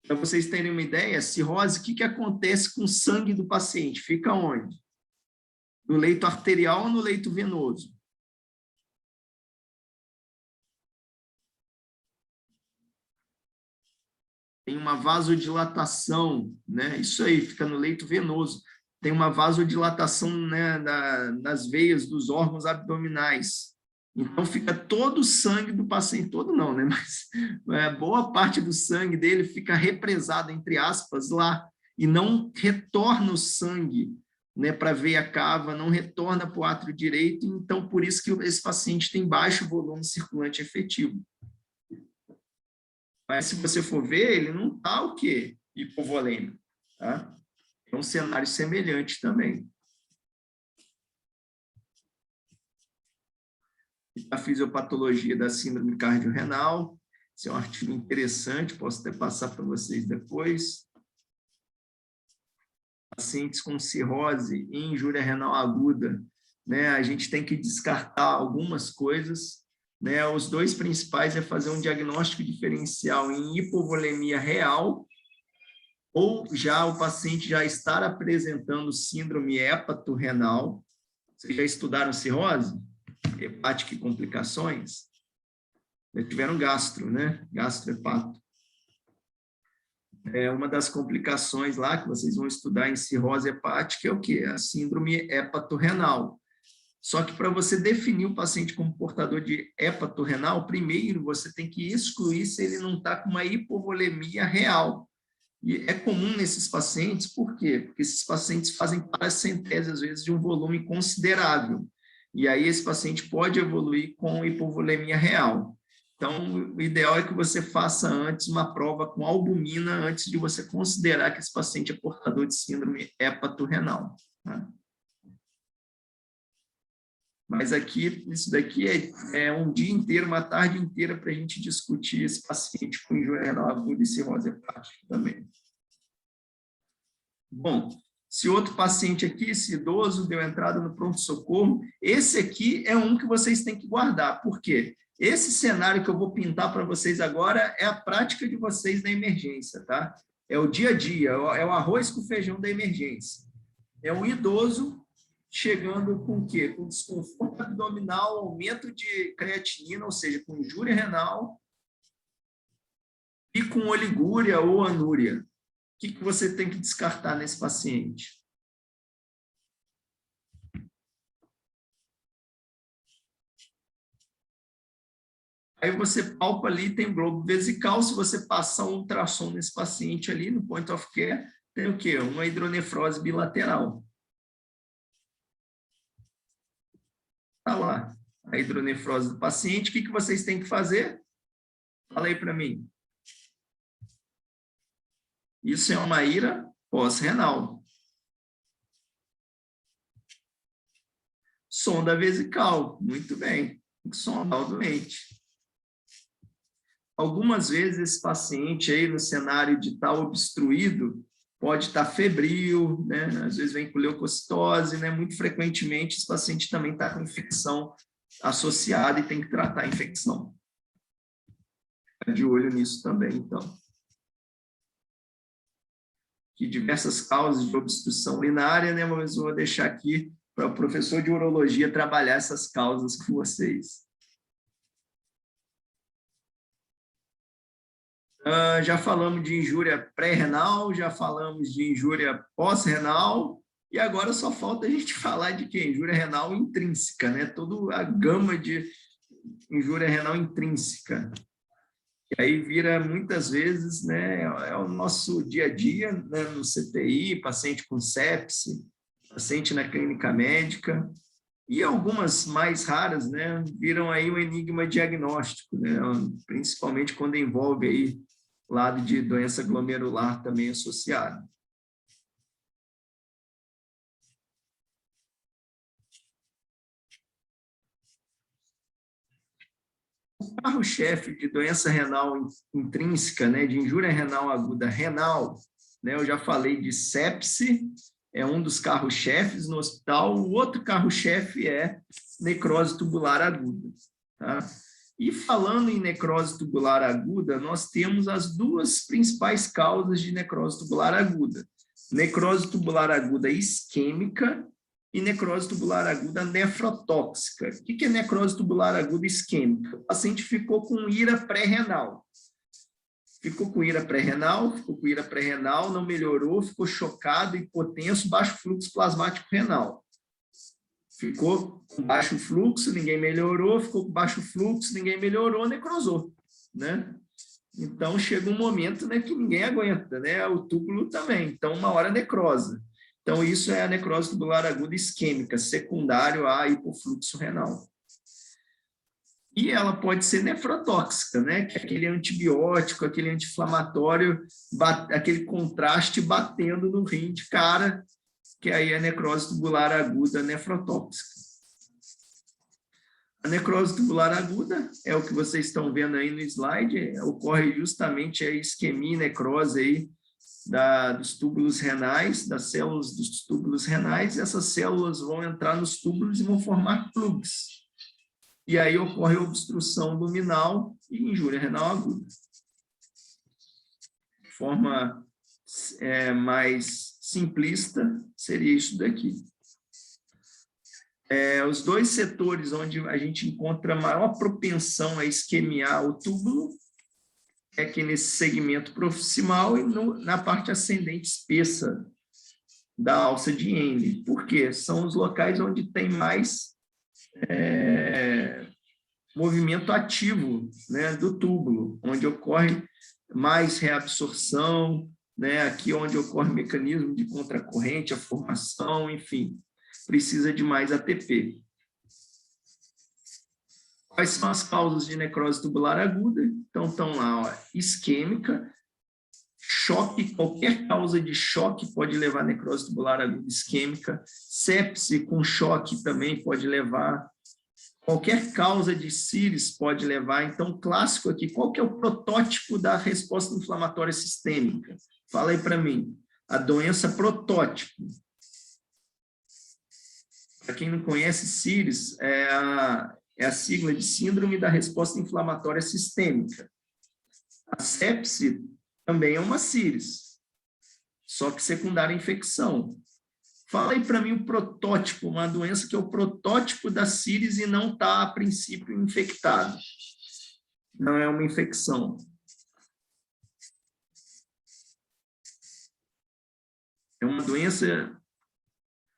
Para vocês terem uma ideia, cirrose, o que acontece com o sangue do paciente? Fica onde? No leito arterial ou no leito venoso? Tem uma vasodilatação, né? Isso aí, fica no leito venoso. Tem uma vasodilatação, né, nas veias dos órgãos abdominais. Então, fica todo o sangue do paciente, todo não, né? Mas boa parte do sangue dele fica represado, entre aspas, lá, e não retorna o sangue, né, para a veia cava, não retorna para o átrio direito, então, por isso que esse paciente tem baixo volume circulante efetivo. Mas, se você for ver, ele não está o quê? Hipovolêmico, tá? É um cenário semelhante também. A fisiopatologia da síndrome cardiorrenal. Esse é um artigo interessante, posso até passar para vocês depois. Pacientes com cirrose e injúria renal aguda, né? A gente tem que descartar algumas coisas, né? Os dois principais é fazer um diagnóstico diferencial em hipovolemia real, ou já o paciente já estar apresentando síndrome hepatorrenal. Vocês já estudaram cirrose? Hepática e complicações? Já tiveram gastro, né? Gastrohepato. Uma das complicações lá que vocês vão estudar em cirrose hepática é o quê? A síndrome hepatorrenal. Só que para você definir o paciente como portador de hepatorrenal, primeiro você tem que excluir se ele não está com uma hipovolemia real. E é comum nesses pacientes, por quê? Porque esses pacientes fazem paracentese, às vezes, de um volume considerável. E aí esse paciente pode evoluir com hipovolemia real. Então, o ideal é que você faça antes uma prova com albumina, antes de você considerar que esse paciente é portador de síndrome hepatorrenal. Tá? Mas aqui, isso daqui é um dia inteiro, uma tarde inteira para a gente discutir esse paciente com injúria renal aguda e cirrose hepática também. Bom, esse outro paciente aqui, esse idoso, deu entrada no pronto-socorro, esse aqui é um que vocês têm que guardar. Por quê? Esse cenário que eu vou pintar para vocês agora é a prática de vocês na emergência, tá? É o dia a dia, é o arroz com feijão da emergência. É um idoso chegando com o quê? Com desconforto abdominal, aumento de creatinina, ou seja, com injúria renal e com oligúria ou anúria. O que você tem que descartar nesse paciente? Aí você palpa ali, tem globo vesical, se você passar um ultrassom nesse paciente ali, no point of care, tem o quê? Uma hidronefrose bilateral. Está lá, a hidronefrose do paciente. O que vocês têm que fazer? Fala aí para mim. Isso é uma ira pós-renal. Sonda vesical, muito bem. Tem que sondar o doente. Algumas vezes esse paciente aí no cenário de estar obstruído pode estar febril, né? Às vezes vem com leucocitose, né? Muito frequentemente esse paciente também está com infecção associada e tem que tratar a infecção. Fica de olho nisso também, então. Que diversas causas de obstrução urinária, né? Mas eu vou deixar aqui para o professor de urologia trabalhar essas causas com vocês. Já falamos de injúria pré-renal, já falamos de injúria pós-renal, e agora só falta a gente falar de quê? Injúria renal intrínseca, né? Toda a gama de injúria renal intrínseca. E aí vira, muitas vezes, né, é o nosso dia a dia, né, no CTI, paciente com sepse, paciente na clínica médica, e algumas mais raras, né, viram aí um enigma diagnóstico, né, principalmente quando envolve aí lado de doença glomerular também associada. O carro-chefe de doença renal intrínseca, né, de injúria renal aguda renal, né, eu já falei de sepse, é um dos carros-chefes no hospital. O outro carro-chefe é necrose tubular aguda. Tá? E falando em necrose tubular aguda, nós temos as duas principais causas de necrose tubular aguda. Necrose tubular aguda isquêmica e necrose tubular aguda nefrotóxica. O que é necrose tubular aguda isquêmica? O paciente ficou com ira pré-renal. Ficou com ira pré-renal, não melhorou, ficou chocado, hipotenso, baixo fluxo plasmático renal. Ficou com baixo fluxo, ninguém melhorou, ficou com baixo fluxo, ninguém melhorou, necrosou, né? Então, chega um momento, né, que ninguém aguenta, né? O túbulo também, então uma hora necrosa. Então, isso é a necrose tubular aguda isquêmica, secundário a hipofluxo renal. E ela pode ser nefrotóxica, né? Que é aquele antibiótico, aquele anti-inflamatório, aquele contraste batendo no rim de cara, que aí é a necrose tubular aguda nefrotóxica. A necrose tubular aguda é o que vocês estão vendo aí no slide, ocorre justamente a isquemia e necrose aí dos túbulos renais, das células dos túbulos renais, e essas células vão entrar nos túbulos e vão formar plugs. E aí ocorre obstrução luminal e injúria renal aguda. De forma mais simplista, seria isso daqui. Os dois setores onde a gente encontra maior propensão a isquemiar o túbulo é aqui nesse segmento proximal e na parte ascendente espessa da alça de Henle. Por quê? São os locais onde tem mais movimento ativo, né, do túbulo, onde ocorre mais reabsorção, né, aqui onde ocorre mecanismo de contracorrente, a formação, enfim, precisa de mais ATP. Quais são as causas de necrose tubular aguda? Então, estão lá, ó, isquêmica, choque, qualquer causa de choque pode levar a necrose tubular aguda isquêmica, sepse com choque também pode levar, qualquer causa de CIRS pode levar. Então, clássico aqui, qual que é o protótipo da resposta inflamatória sistêmica? Fala aí para mim. A doença protótipo. Para quem não conhece, CIRS é a sigla de Síndrome da Resposta Inflamatória Sistêmica. A sepse também é uma CIRS, só que secundária à infecção. Fala aí para mim o protótipo, uma doença que é o protótipo da CIRS e não está, a princípio, infectado. Não é uma infecção. É uma doença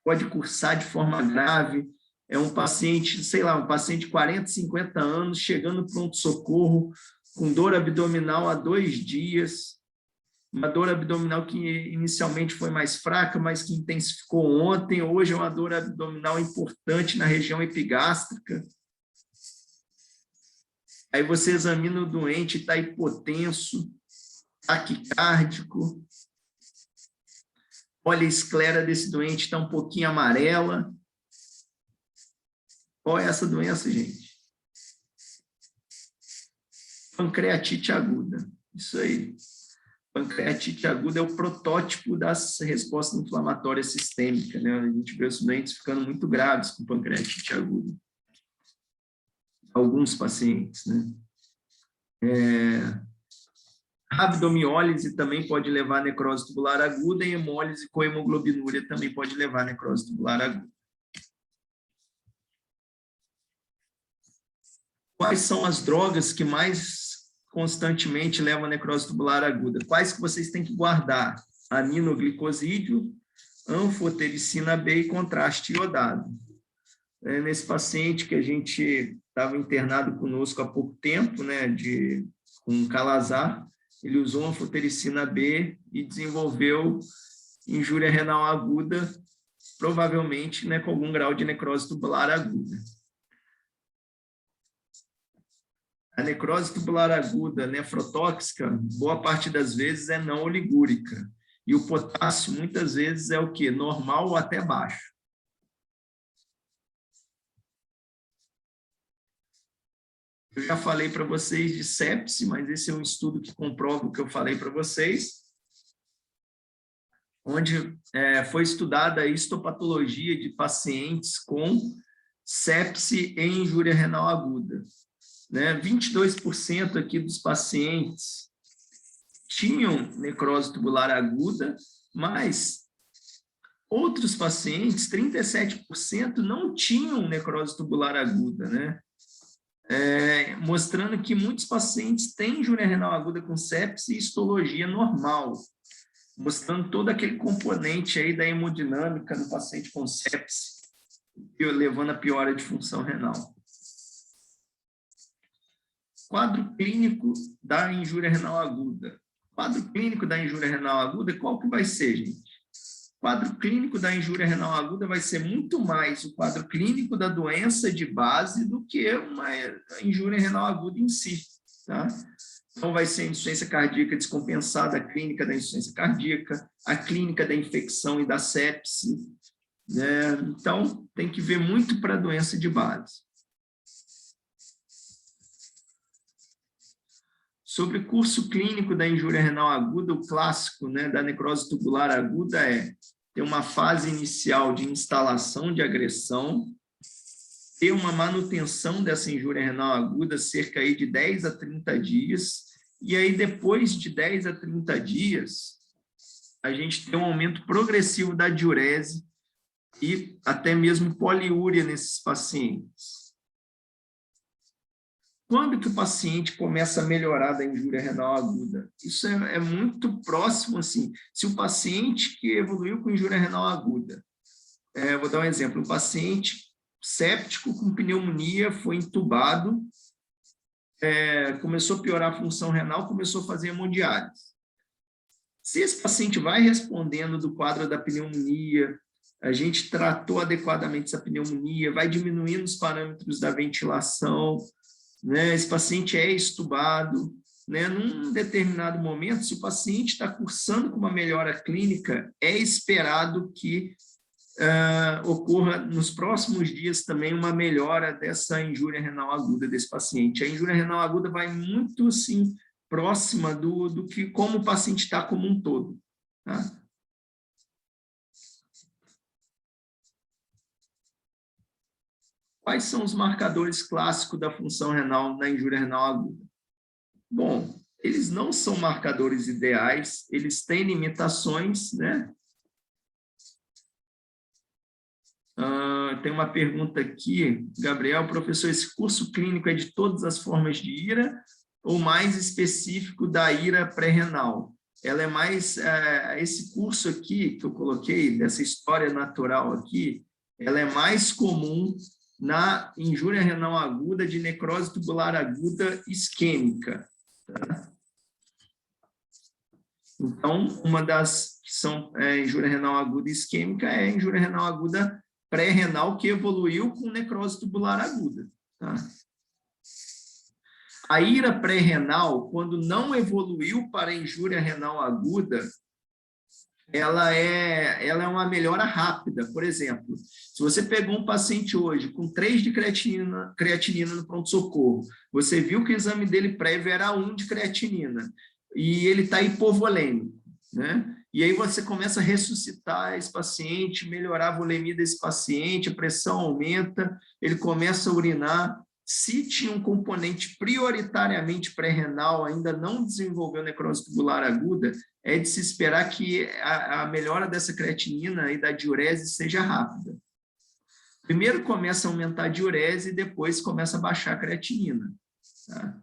pode cursar de forma grave, é um paciente, sei lá, um paciente de 40, 50 anos, chegando no pronto-socorro, com dor abdominal há 2 dias, uma dor abdominal que inicialmente foi mais fraca, mas que intensificou ontem, hoje é uma dor abdominal importante na região epigástrica. Aí você examina o doente, está hipotenso, taquicárdico, olha a esclera desse doente, está um pouquinho amarela. Qual é essa doença, gente? Pancreatite aguda. Isso aí. Pancreatite aguda é o protótipo da resposta inflamatória sistêmica, né? A gente vê os doentes ficando muito graves com pancreatite aguda. Alguns pacientes, né? Rabdomiólise também pode levar a necrose tubular aguda, e hemólise com hemoglobinúria também pode levar a necrose tubular aguda. Quais são as drogas que mais constantemente levam a necrose tubular aguda? Quais que vocês têm que guardar? Aminoglicosídeo, anfotericina B e contraste iodado. Nesse paciente que a gente estava internado conosco há pouco tempo, né, com calazar, ele usou anfotericina B e desenvolveu injúria renal aguda, provavelmente, né, com algum grau de necrose tubular aguda. A necrose tubular aguda nefrotóxica, boa parte das vezes é não oligúrica. E o potássio, muitas vezes, é o quê? Normal ou até baixo. Eu já falei para vocês de sepse, mas esse é um estudo que comprova o que eu falei para vocês, onde foi estudada a histopatologia de pacientes com sepse e injúria renal aguda. 22% aqui dos pacientes tinham necrose tubular aguda, mas outros pacientes, 37%, não tinham necrose tubular aguda, né? Mostrando que muitos pacientes têm injúria renal aguda com sepse e histologia normal, mostrando todo aquele componente aí da hemodinâmica do paciente com sepse, levando a piora de função renal. Quadro clínico da injúria renal aguda. Quadro clínico da injúria renal aguda, qual que vai ser, gente? quadro clínico da injúria renal aguda vai ser muito mais o quadro clínico da doença de base do que uma injúria renal aguda em si, tá? Então, vai ser a insuficiência cardíaca descompensada, a clínica da insuficiência cardíaca, a clínica da infecção e da sepse, né? Então, tem que ver muito para a doença de base. Sobre o curso clínico da injúria renal aguda, o clássico, né, da necrose tubular aguda ter uma fase inicial de instalação de agressão, ter uma manutenção dessa injúria renal aguda cerca aí de 10 a 30 dias, e aí depois de 10 a 30 dias, a gente tem um aumento progressivo da diurese e até mesmo poliúria nesses pacientes. Quando que o paciente começa a melhorar da injúria renal aguda? Isso é muito próximo, assim, se o paciente que evoluiu com injúria renal aguda, vou dar um exemplo, um paciente séptico com pneumonia, foi entubado, começou a piorar a função renal, começou a fazer hemodiálise. Se esse paciente vai respondendo do quadro da pneumonia, a gente tratou adequadamente essa pneumonia, vai diminuindo os parâmetros da ventilação, né? Esse paciente é extubado, né? Num determinado momento, se o paciente está cursando com uma melhora clínica, é esperado que ocorra nos próximos dias também uma melhora dessa injúria renal aguda desse paciente. A injúria renal aguda vai muito, assim, próxima do que como o paciente está como um todo, tá? Quais são os marcadores clássicos da função renal na injúria renal aguda? Bom, eles não são marcadores ideais, eles têm limitações, né? Tem uma pergunta aqui, Gabriel, professor, esse curso clínico é de todas as formas de IRA ou mais específico da IRA pré-renal? Ela é mais, esse curso aqui que eu coloquei, dessa história natural aqui, ela é mais comum na injúria renal aguda de necrose tubular aguda isquêmica. Tá? Então, uma das que são injúria renal aguda isquêmica é a injúria renal aguda pré-renal que evoluiu com necrose tubular aguda. Tá? A IRA pré-renal, quando não evoluiu para a injúria renal aguda, ela é uma melhora rápida. Por exemplo, se você pegou um paciente hoje com 3 de creatinina no pronto-socorro, você viu que o exame dele prévio era 1 de creatinina, e ele está hipovolêmico, né? E aí você começa a ressuscitar esse paciente, melhorar a volemia desse paciente, a pressão aumenta, ele começa a urinar. Se tinha um componente prioritariamente pré-renal, ainda não desenvolveu necrose tubular aguda, é de se esperar que a melhora dessa creatinina e da diurese seja rápida. Primeiro começa a aumentar a diurese e depois começa a baixar a creatinina. Tá?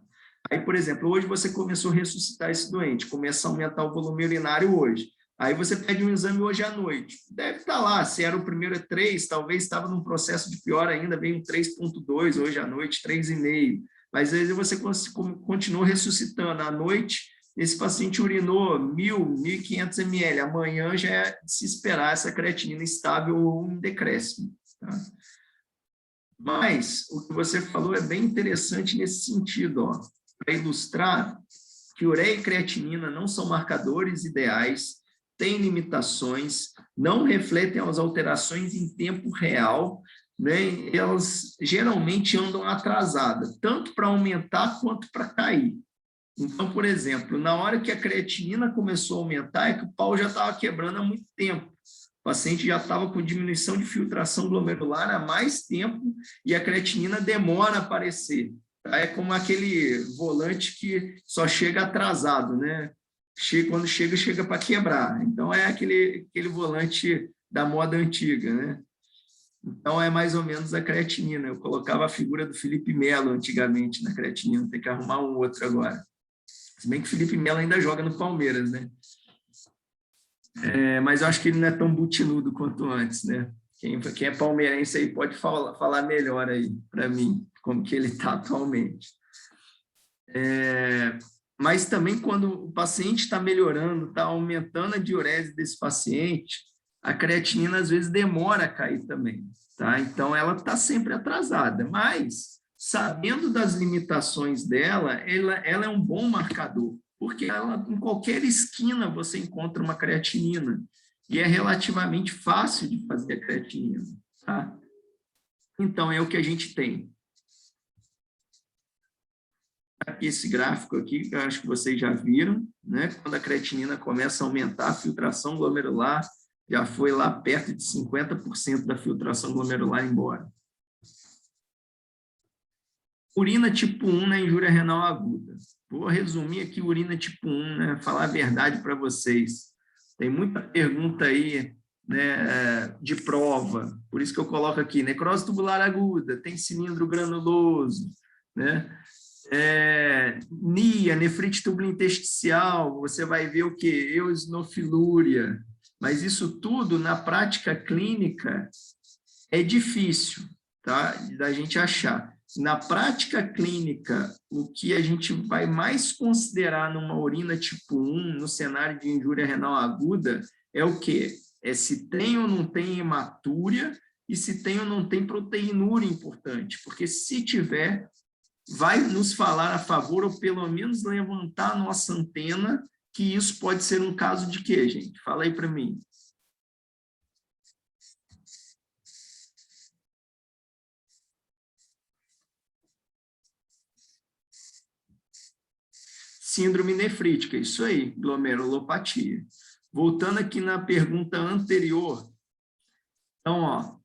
Aí, por exemplo, hoje você começou a ressuscitar esse doente, começa a aumentar o volume urinário hoje. Aí você pede um exame hoje à noite. Deve estar lá, se era o primeiro 3, talvez estava num processo de pior ainda, veio um 3,2 hoje à noite, 3,5. Mas às vezes você continua ressuscitando. À noite, esse paciente urinou 1.000, 1.500 ml. Amanhã já é de se esperar essa creatinina estável ou um decréscimo. Tá? Mas o que você falou é bem interessante nesse sentido, ó, para ilustrar que ureia e creatinina não são marcadores ideais, têm limitações, não refletem as alterações em tempo real, né? Elas geralmente andam atrasadas, tanto para aumentar quanto para cair. Então, por exemplo, na hora que a creatinina começou a aumentar, é que o pau já estava quebrando há muito tempo. O paciente já estava com diminuição de filtração glomerular há mais tempo e a creatinina demora a aparecer. É como aquele volante que só chega atrasado, né? Quando chega para quebrar. Então, é aquele volante da moda antiga, né? Então, é mais ou menos a creatinina. Eu colocava a figura do Felipe Melo antigamente na creatinina, tem que arrumar um outro agora. Se bem que o Felipe Melo ainda joga no Palmeiras, né? Mas eu acho que ele não é tão butinudo quanto antes, né? Quem é palmeirense aí pode falar melhor aí para mim, como que ele está atualmente. Mas também quando o paciente está melhorando, está aumentando a diurese desse paciente, a creatinina às vezes demora a cair também, tá? Então, ela está sempre atrasada, mas, sabendo das limitações dela, ela é um bom marcador, porque em qualquer esquina você encontra uma creatinina, e é relativamente fácil de fazer a creatinina, tá? Então, é o que a gente tem. Aqui esse gráfico aqui, que eu acho que vocês já viram, né? Quando a creatinina começa a aumentar, a filtração glomerular já foi lá perto de 50% da filtração glomerular embora. Urina tipo 1 na injúria renal aguda. Vou resumir aqui urina tipo 1, né? Falar a verdade para vocês. Tem muita pergunta aí, né, de prova, por isso que eu coloco aqui, necrose tubular aguda, tem cilindro granuloso, né? NIA, nefrite tubulointersticial, você vai ver o quê? Eosinofilúria, mas isso tudo, na prática clínica, é difícil, tá? Da gente achar. Na prática clínica, o que a gente vai mais considerar numa urina tipo 1, no cenário de injúria renal aguda, é o quê? É se tem ou não tem hematúria e se tem ou não tem proteinúria importante, porque se tiver, vai nos falar a favor ou pelo menos levantar a nossa antena que isso pode ser um caso de quê, gente? Fala aí para mim. Síndrome nefrítica, isso aí, glomerulopatia. Voltando aqui na pergunta anterior, então, ó,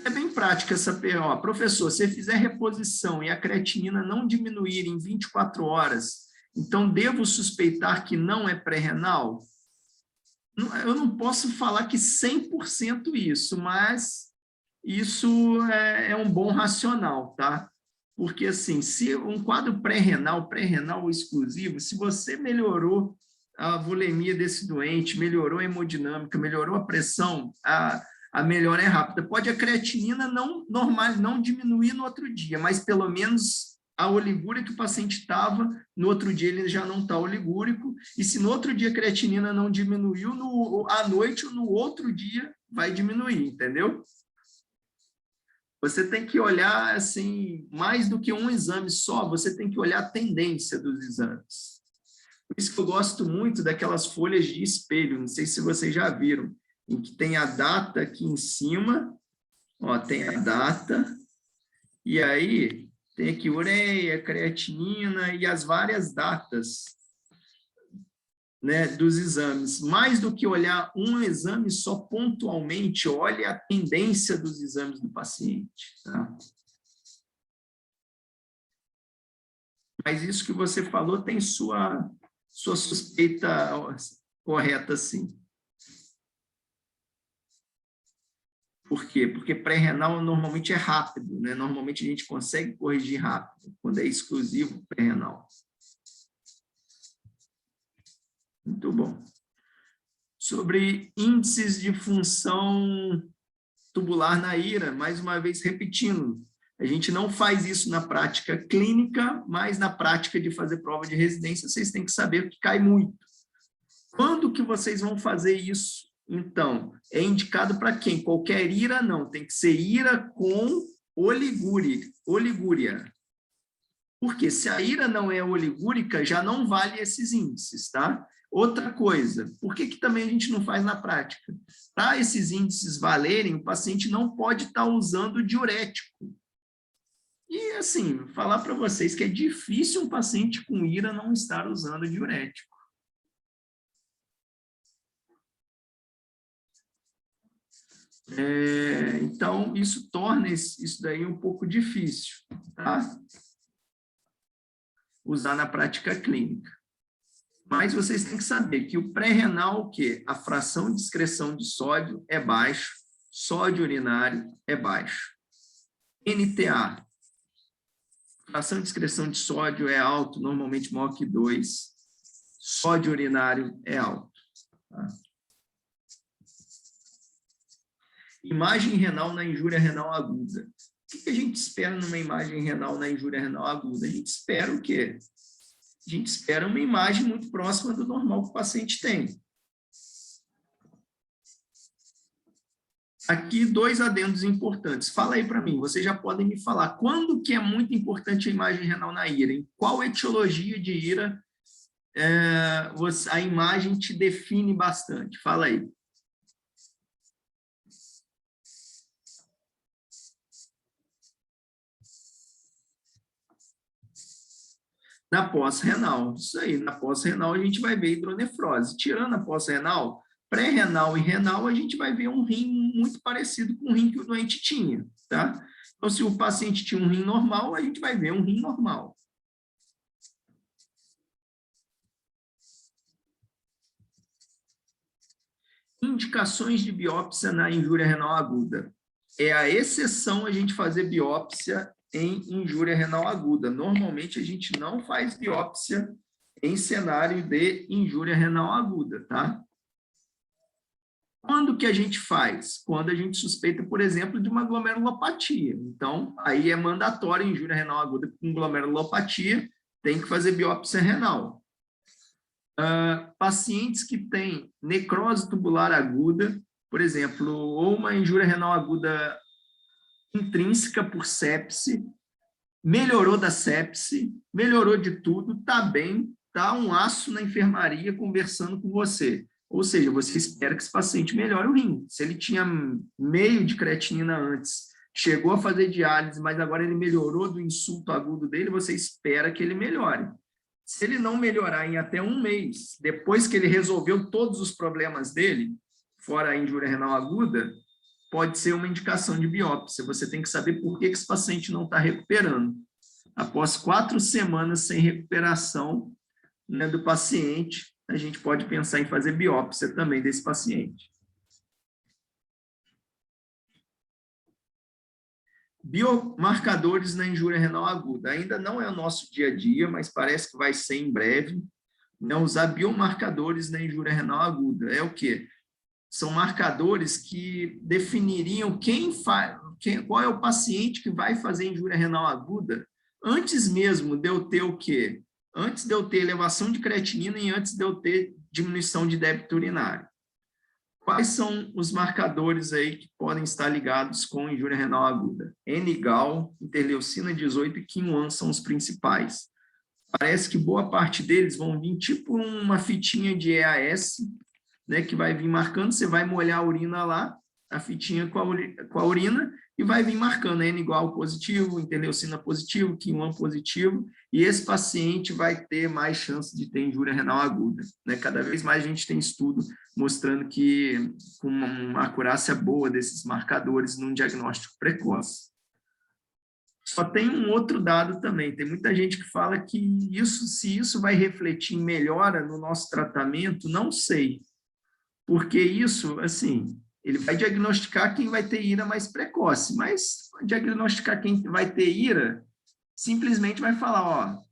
é bem prática essa pergunta. Professor, se fizer reposição e a creatinina não diminuir em 24 horas, então devo suspeitar que não é pré-renal? Eu não posso falar que 100% isso, mas isso é um bom racional, tá? Porque, assim, se um quadro pré-renal exclusivo, se você melhorou a volemia desse doente, melhorou a hemodinâmica, melhorou a pressão, a melhora é rápida. Pode a creatinina não diminuir no outro dia, mas pelo menos a oligúria que o paciente estava, no outro dia ele já não está oligúrico, e se no outro dia a creatinina não diminuiu, à noite ou no outro dia vai diminuir, entendeu? Você tem que olhar, assim, mais do que um exame só, você tem que olhar a tendência dos exames. Por isso que eu gosto muito daquelas folhas de espelho, não sei se vocês já viram, em que tem a data aqui em cima, ó, tem a data, e aí tem aqui ureia, creatinina e as várias datas, né, dos exames. Mais do que olhar um exame só pontualmente, olhe a tendência dos exames do paciente. Tá? Mas isso que você falou tem sua suspeita correta, sim. Por quê? Porque pré-renal normalmente é rápido, né? Normalmente a gente consegue corrigir rápido, quando é exclusivo pré-renal. Muito bom. Sobre índices de função tubular na IRA, mais uma vez repetindo, a gente não faz isso na prática clínica, mas na prática de fazer prova de residência, vocês têm que saber que cai muito. Quando que vocês vão fazer isso? Então, é indicado para quem? Qualquer IRA não, tem que ser IRA com oligúria. Porque se a IRA não é oligúrica, já não vale esses índices, tá? Outra coisa, por que também a gente não faz na prática? Para esses índices valerem, o paciente não pode estar usando diurético. E, assim, falar para vocês que é difícil um paciente com IRA não estar usando diurético. Então, isso torna isso daí um pouco difícil, tá? Usar na prática clínica. Mas vocês têm que saber que o pré-renal, o quê? A fração de excreção de sódio é baixo, sódio urinário é baixo. NTA, fração de excreção de sódio é alto, normalmente maior que 2. Sódio urinário é alto. Tá? Imagem renal na injúria renal aguda. O que a gente espera numa imagem renal na injúria renal aguda? A gente espera o quê? A gente espera uma imagem muito próxima do normal que o paciente tem. Aqui, 2 adendos importantes. Fala aí para mim, vocês já podem me falar. Quando que é muito importante a imagem renal na IRA? Em qual etiologia de IRA a imagem te define bastante? Fala aí. Na pós-renal, isso aí, na pós-renal a gente vai ver hidronefrose. Tirando a pós-renal, pré-renal e renal, a gente vai ver um rim muito parecido com o rim que o doente tinha, tá? Então, se o paciente tinha um rim normal, a gente vai ver um rim normal. Indicações de biópsia na injúria renal aguda. É a exceção a gente fazer biópsia em injúria renal aguda. Normalmente, a gente não faz biópsia em cenário de injúria renal aguda, tá? Quando que a gente faz? Quando a gente suspeita, por exemplo, de uma glomerulopatia. Então, aí é mandatório injúria renal aguda com glomerulopatia, tem que fazer biópsia renal. Pacientes que têm necrose tubular aguda, por exemplo, ou uma injúria renal aguda intrínseca por sepse, melhorou da sepse, melhorou de tudo, está bem, está um aço na enfermaria conversando com você. Ou seja, você espera que esse paciente melhore o rim. Se ele tinha meio de creatinina antes, chegou a fazer diálise, mas agora ele melhorou do insulto agudo dele, você espera que ele melhore. Se ele não melhorar em até 1 mês, depois que ele resolveu todos os problemas dele, fora a injúria renal aguda, pode ser uma indicação de biópsia. Você tem que saber por que esse paciente não está recuperando. Após 4 semanas sem recuperação, né, do paciente, a gente pode pensar em fazer biópsia também desse paciente. Biomarcadores na injúria renal aguda. Ainda não é o nosso dia a dia, mas parece que vai ser em breve. Não usar biomarcadores na injúria renal aguda. É o quê? São marcadores que definiriam qual é o paciente que vai fazer injúria renal aguda antes mesmo de eu ter o quê? Antes de eu ter elevação de creatinina e antes de eu ter diminuição de débito urinário. Quais são os marcadores aí que podem estar ligados com injúria renal aguda? N-gal, interleucina 18 e KIM-1 são os principais. Parece que boa parte deles vão vir tipo uma fitinha de EAS, né, que vai vir marcando, você vai molhar a urina lá, a fitinha com a urina, e vai vir marcando N igual positivo, interleucina positivo, KIM-1 positivo, e esse paciente vai ter mais chance de ter injúria renal aguda, né? Cada vez mais a gente tem estudo mostrando que com uma acurácia boa desses marcadores num diagnóstico precoce. Só tem um outro dado também, tem muita gente que fala que se isso vai refletir em melhora no nosso tratamento, não sei, porque isso, assim, ele vai diagnosticar quem vai ter IRA mais precoce, mas diagnosticar quem vai ter IRA, simplesmente vai falar, ó,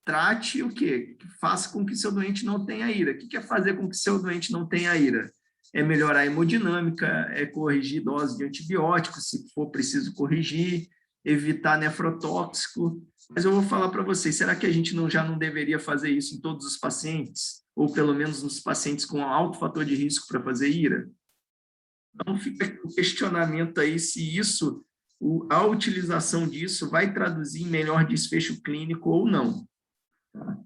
trate o quê? Faça com que seu doente não tenha IRA. O que é fazer com que seu doente não tenha IRA? É melhorar a hemodinâmica, é corrigir dose de antibióticos, se for preciso corrigir, evitar nefrotóxico. Mas eu vou falar para vocês, será que a gente já não deveria fazer isso em todos os pacientes? Ou pelo menos nos pacientes com alto fator de risco para fazer IRA? Então, fica o questionamento aí se a utilização disso vai traduzir em melhor desfecho clínico ou não. Tá?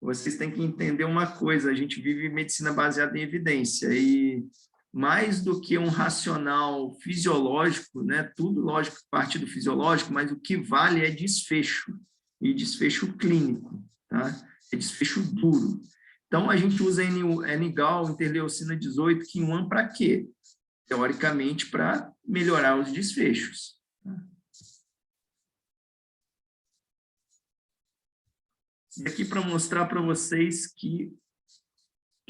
Vocês têm que entender uma coisa, a gente vive medicina baseada em evidência, e mais do que um racional fisiológico, né, tudo lógico parte do fisiológico, mas o que vale é desfecho, e desfecho clínico, tá? É desfecho duro. Então, a gente usa N-gal, interleucina 18, KIM-1 para quê? Teoricamente, para melhorar os desfechos. E aqui para mostrar para vocês que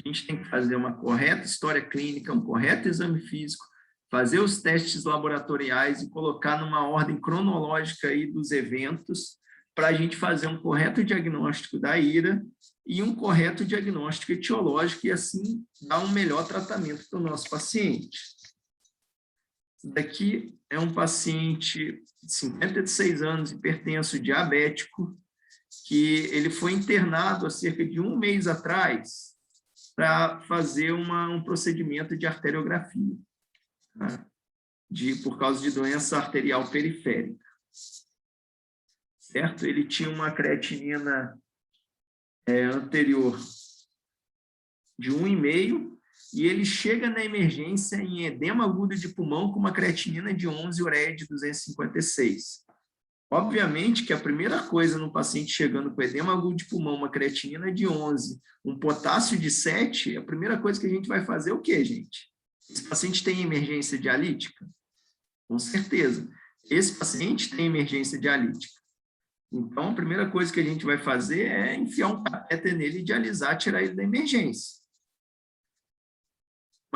a gente tem que fazer uma correta história clínica, um correto exame físico, fazer os testes laboratoriais e colocar numa ordem cronológica aí dos eventos para a gente fazer um correto diagnóstico da IRA e um correto diagnóstico etiológico e assim dar um melhor tratamento para o nosso paciente. Daqui é um paciente de 56 anos, hipertenso, diabético, que ele foi internado há cerca de 1 mês atrás para fazer um procedimento de arteriografia. Tá? por causa de doença arterial periférica. Certo? Ele tinha uma creatinina anterior de 1,5, e ele chega na emergência em edema agudo de pulmão com uma creatinina de 11, ureia de 256. Obviamente que a primeira coisa no paciente chegando com edema agudo de pulmão, uma creatinina de 11, um potássio de 7, a primeira coisa que a gente vai fazer é o quê, gente? Esse paciente tem emergência dialítica? Com certeza. Esse paciente tem emergência dialítica. Então, a primeira coisa que a gente vai fazer é enfiar um catéter nele e dialisar, tirar ele da emergência.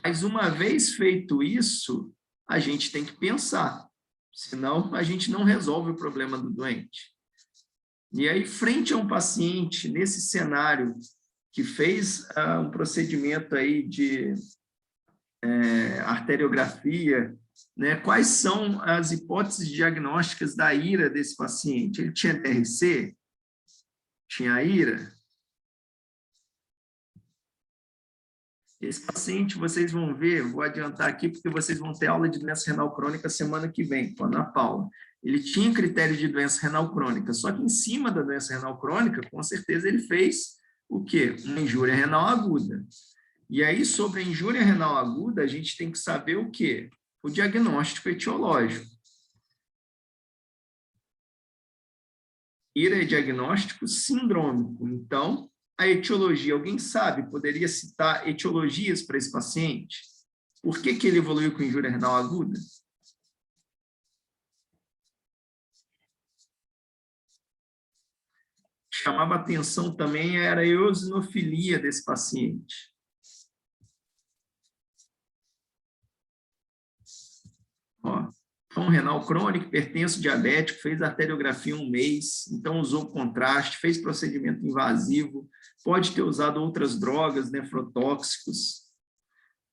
Mas uma vez feito isso, a gente tem que pensar, senão a gente não resolve o problema do doente. E aí, frente a um paciente, nesse cenário, que fez um procedimento aí de arteriografia, né, quais são as hipóteses diagnósticas da IRA desse paciente? Ele tinha TRC? Tinha IRA? Esse paciente, vocês vão ver, vou adiantar aqui, porque vocês vão ter aula de doença renal crônica semana que vem, com a Ana Paula. Ele tinha critério de doença renal crônica, só que em cima da doença renal crônica, com certeza ele fez o quê? Uma injúria renal aguda. E aí, sobre a injúria renal aguda, a gente tem que saber o quê? O diagnóstico etiológico. IRA é diagnóstico sindrômico. Então, a etiologia, alguém sabe? Poderia citar etiologias para esse paciente? Por que ele evoluiu com injúria renal aguda? Chamava atenção também era a eosinofilia desse paciente. Ó, então, renal crônico, hipertenso, diabético, fez arteriografia 1 mês, então usou contraste, fez procedimento invasivo, pode ter usado outras drogas, nefrotóxicos,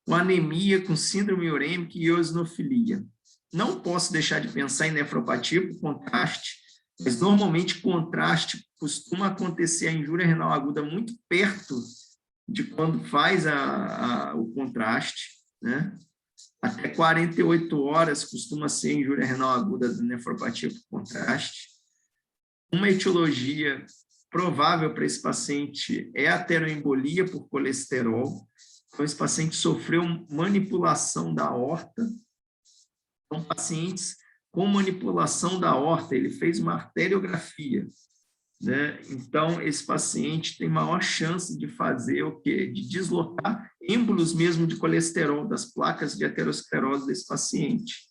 com anemia, com síndrome urêmica e eosinofilia. Não posso deixar de pensar em nefropatia por contraste, mas normalmente contraste costuma acontecer a injúria renal aguda muito perto de quando faz o contraste, né? Até 48 horas costuma ser injúria renal aguda da nefropatia por contraste. Uma etiologia provável para esse paciente é ateroembolia por colesterol. Então, esse paciente sofreu manipulação da aorta. Então, pacientes com manipulação da aorta, ele fez uma arteriografia, né? Então, esse paciente tem maior chance de fazer o quê? De deslocar êmbolos mesmo de colesterol das placas de aterosclerose desse paciente.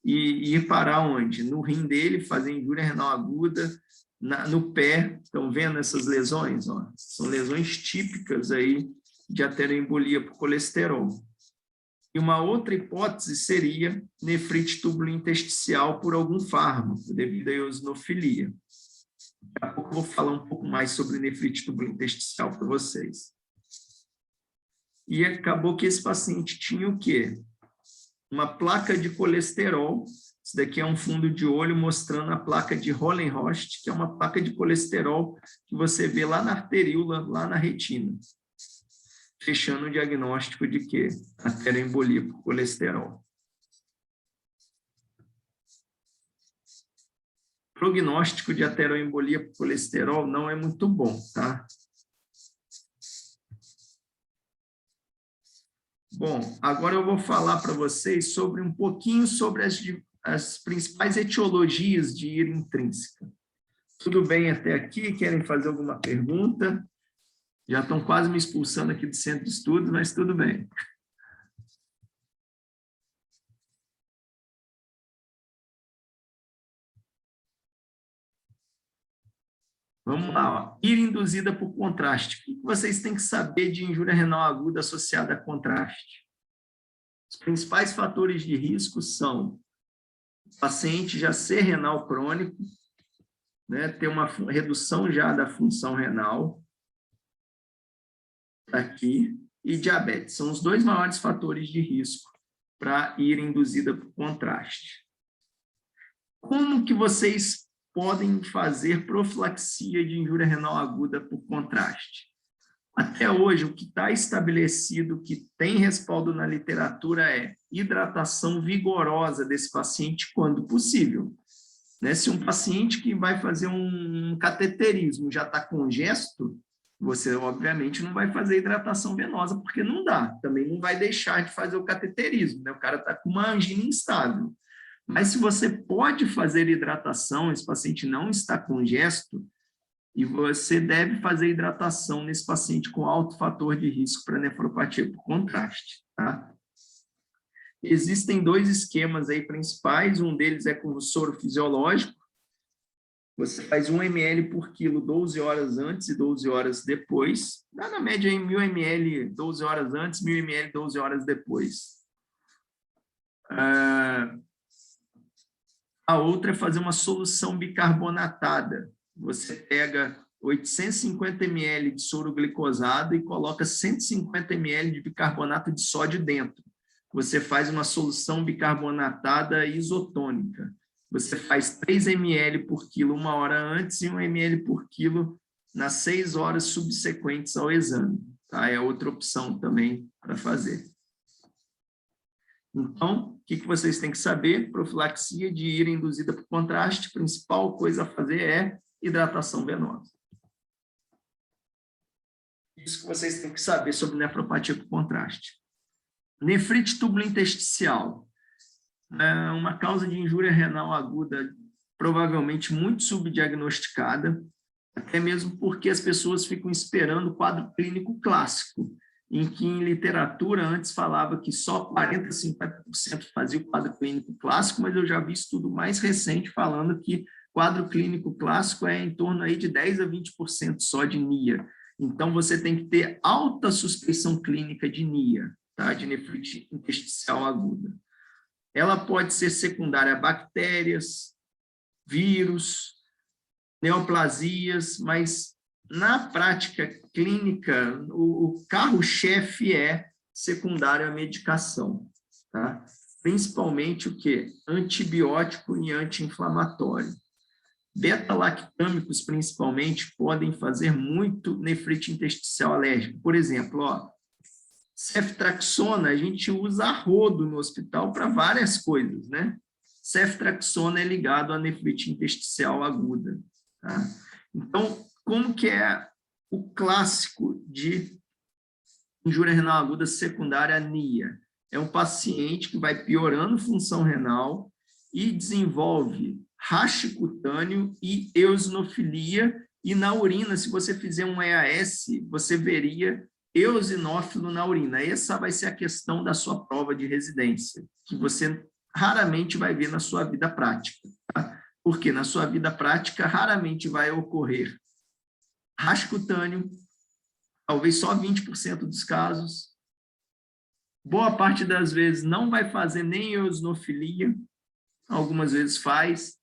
E ir parar onde? No rim dele, fazer injúria renal aguda, no pé. Estão vendo essas lesões? Ó? São lesões típicas aí de ateroembolia por colesterol. E uma outra hipótese seria nefrite tubulointersticial por algum fármaco, devido à eosinofilia. Daqui a pouco eu vou falar um pouco mais sobre nefrite tubulointersticial para vocês. E acabou que esse paciente tinha o quê? Uma placa de colesterol. Isso daqui é um fundo de olho mostrando a placa de Hollenhorst, que é uma placa de colesterol que você vê lá na arteríola, lá na retina. Fechando o diagnóstico de quê? Ateroembolia por colesterol. Prognóstico de ateroembolia por colesterol não é muito bom, tá? Bom, agora eu vou falar para vocês sobre um pouquinho sobre as principais etiologias de IRA intrínseca. Tudo bem até aqui? Querem fazer alguma pergunta? Já estão quase me expulsando aqui do centro de estudos, mas tudo bem. Vamos lá, ó. IRA induzida por contraste. O que vocês têm que saber de injúria renal aguda associada a contraste? Os principais fatores de risco são o paciente já ser renal crônico, né, ter uma redução já da função renal, aqui, e diabetes. São os dois maiores fatores de risco para IRA induzida por contraste. Como que vocês podem fazer profilaxia de injúria renal aguda por contraste? Até hoje, o que está estabelecido, que tem respaldo na literatura, é hidratação vigorosa desse paciente quando possível. Né? Se um paciente que vai fazer um cateterismo já está congesto, você, obviamente, não vai fazer hidratação venosa, porque não dá. Também não vai deixar de fazer o cateterismo, né? O cara está com uma angina instável. Mas se você pode fazer hidratação, esse paciente não está congesto, e você deve fazer hidratação nesse paciente com alto fator de risco para nefropatia por contraste, tá? Existem 2 esquemas aí principais, um deles é com o soro fisiológico. Você faz 1 ml por quilo 12 horas antes e 12 horas depois. Dá na média em 1.000 ml 12 horas antes, 1.000 ml 12 horas depois. A outra é fazer uma solução bicarbonatada. Você pega 850 ml de soro glicosado e coloca 150 ml de bicarbonato de sódio dentro. Você faz uma solução bicarbonatada isotônica. Você faz 3 ml por quilo 1 hora antes e 1 ml por quilo nas 6 horas subsequentes ao exame. Tá? É outra opção também para fazer. Então, o que vocês têm que saber? Profilaxia de ira induzida por contraste, a principal coisa a fazer é hidratação venosa. Isso que vocês têm que saber sobre nefropatia por contraste. Nefrite tubulointesticial. É uma causa de injúria renal aguda, provavelmente muito subdiagnosticada, até mesmo porque as pessoas ficam esperando o quadro clínico clássico, em que em literatura antes falava que só 40% a 50% fazia o quadro clínico clássico, mas eu já vi estudo mais recente falando que quadro clínico clássico é em torno aí de 10% a 20% só de NIA. Então, você tem que ter alta suspeição clínica de NIA, tá? De nefrite intersticial aguda. Ela pode ser secundária a bactérias, vírus, neoplasias, mas na prática clínica, o carro-chefe é secundário à medicação, tá? Principalmente o quê? Antibiótico e anti-inflamatório. Beta-lactâmicos, principalmente, podem fazer muito nefrite intersticial alérgica. Por exemplo, ó, ceftraxona, a gente usa a rodo no hospital para várias coisas, né? Ceftraxona é ligado à nefrite intersticial aguda, tá? Então, como que é o clássico de injúria renal aguda secundária NIA? É um paciente que vai piorando função renal e desenvolve rache cutâneo e eosinofilia, e na urina, se você fizer um EAS, você veria eosinófilo na urina. Essa vai ser a questão da sua prova de residência, que você raramente vai ver na sua vida prática, tá? Porque na sua vida prática raramente vai ocorrer rache cutâneo, talvez só 20% dos casos. Boa parte das vezes não vai fazer nem eosinofilia, algumas vezes faz.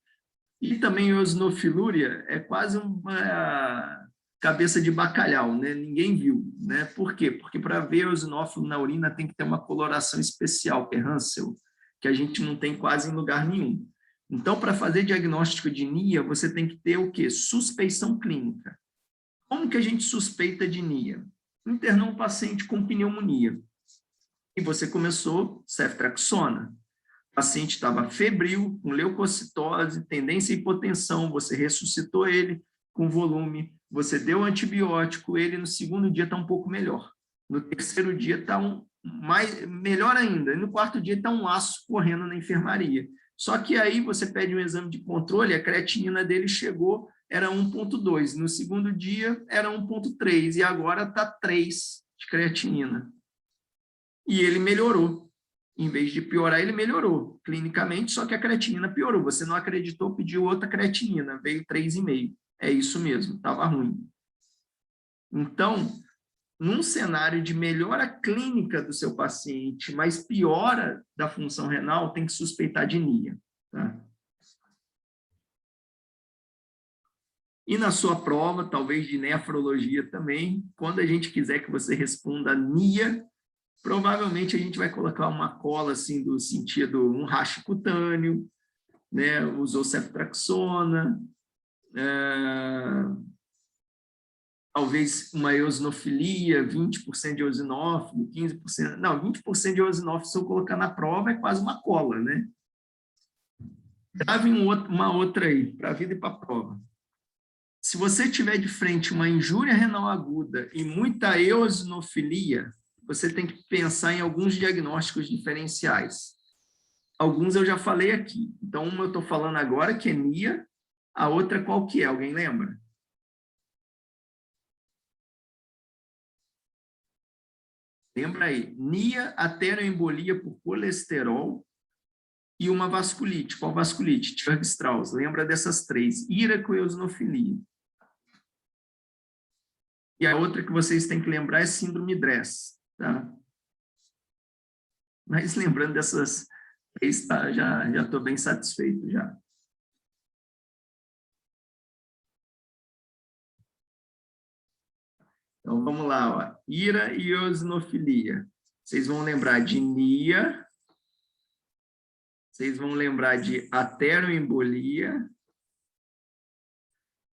E também eosinofilúria é quase uma cabeça de bacalhau, né? Ninguém viu, né? Por quê? Porque para ver eosinófilo na urina tem que ter uma coloração especial, que é Hansel, que a gente não tem quase em lugar nenhum. Então, para fazer diagnóstico de NIA, você tem que ter o quê? Suspeição clínica. Como que a gente suspeita de NIA? Internou um paciente com pneumonia e você começou ceftraxona. O paciente estava febril, com leucocitose, tendência à hipotensão, você ressuscitou ele com volume, você deu antibiótico, ele no segundo dia está um pouco melhor. No terceiro dia está melhor ainda, e no quarto dia está um laço correndo na enfermaria. Só que aí você pede um exame de controle, a creatinina dele chegou, era 1,2, no segundo dia era 1,3, e agora está 3 de creatinina. E ele melhorou. Em vez de piorar, ele melhorou clinicamente, só que a creatinina piorou. Você não acreditou, pediu outra creatinina, veio 3,5. É isso mesmo, estava ruim. Então, num cenário de melhora clínica do seu paciente, mas piora da função renal, tem que suspeitar de NIA. Tá? E na sua prova, talvez de nefrologia também, quando a gente quiser que você responda NIA, provavelmente a gente vai colocar uma cola assim do sentido um rache cutâneo, né? Usou ceftraxona, talvez uma eosinofilia, 20% de eosinófilo, 15%. Não, 20% de eosinófilo, se eu colocar na prova, é quase uma cola, né? Grave uma outra aí, para a vida e para a prova. Se você tiver de frente uma injúria renal aguda e muita eosinofilia, você tem que pensar em alguns diagnósticos diferenciais. Alguns eu já falei aqui. Então, uma eu estou falando agora, que é NIA, a outra qual que é? Alguém lembra? Lembra aí, NIA, arterioembolia por colesterol e uma vasculite. Qual vasculite? Churg-Strauss. Lembra dessas três. IRA com eosinofilia. E a outra que vocês têm que lembrar é síndrome DRESS. Tá? Mas lembrando dessas três, tá, já estou bem satisfeito já. Então, vamos lá. Ó. IRA e eosinofilia. Vocês vão lembrar de NIA, vocês vão lembrar de arterioembolia,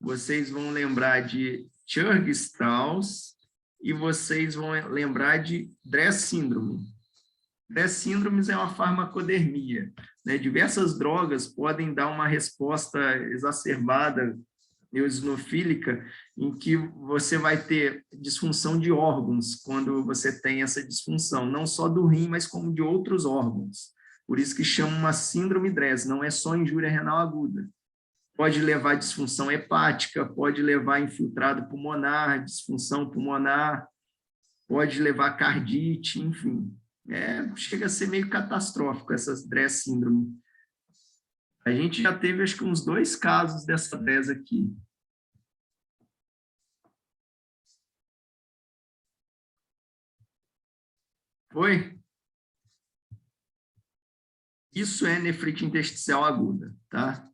vocês vão lembrar de Churg-Strauss e vocês vão lembrar de DRESS síndrome. DRESS síndrome é uma farmacodermia. Né? Diversas drogas podem dar uma resposta exacerbada eosinofílica, em que você vai ter disfunção de órgãos quando você tem essa disfunção, não só do rim, mas como de outros órgãos. Por isso que chama uma síndrome DRESS, não é só injúria renal aguda. Pode levar a disfunção hepática, pode levar a infiltrado pulmonar, disfunção pulmonar, pode levar a cardite, enfim. Chega a ser meio catastrófico essas DRESS síndrome. A gente já teve, acho que, uns 2 casos dessa DRESS aqui. Foi? Isso é nefrite intersticial aguda, tá?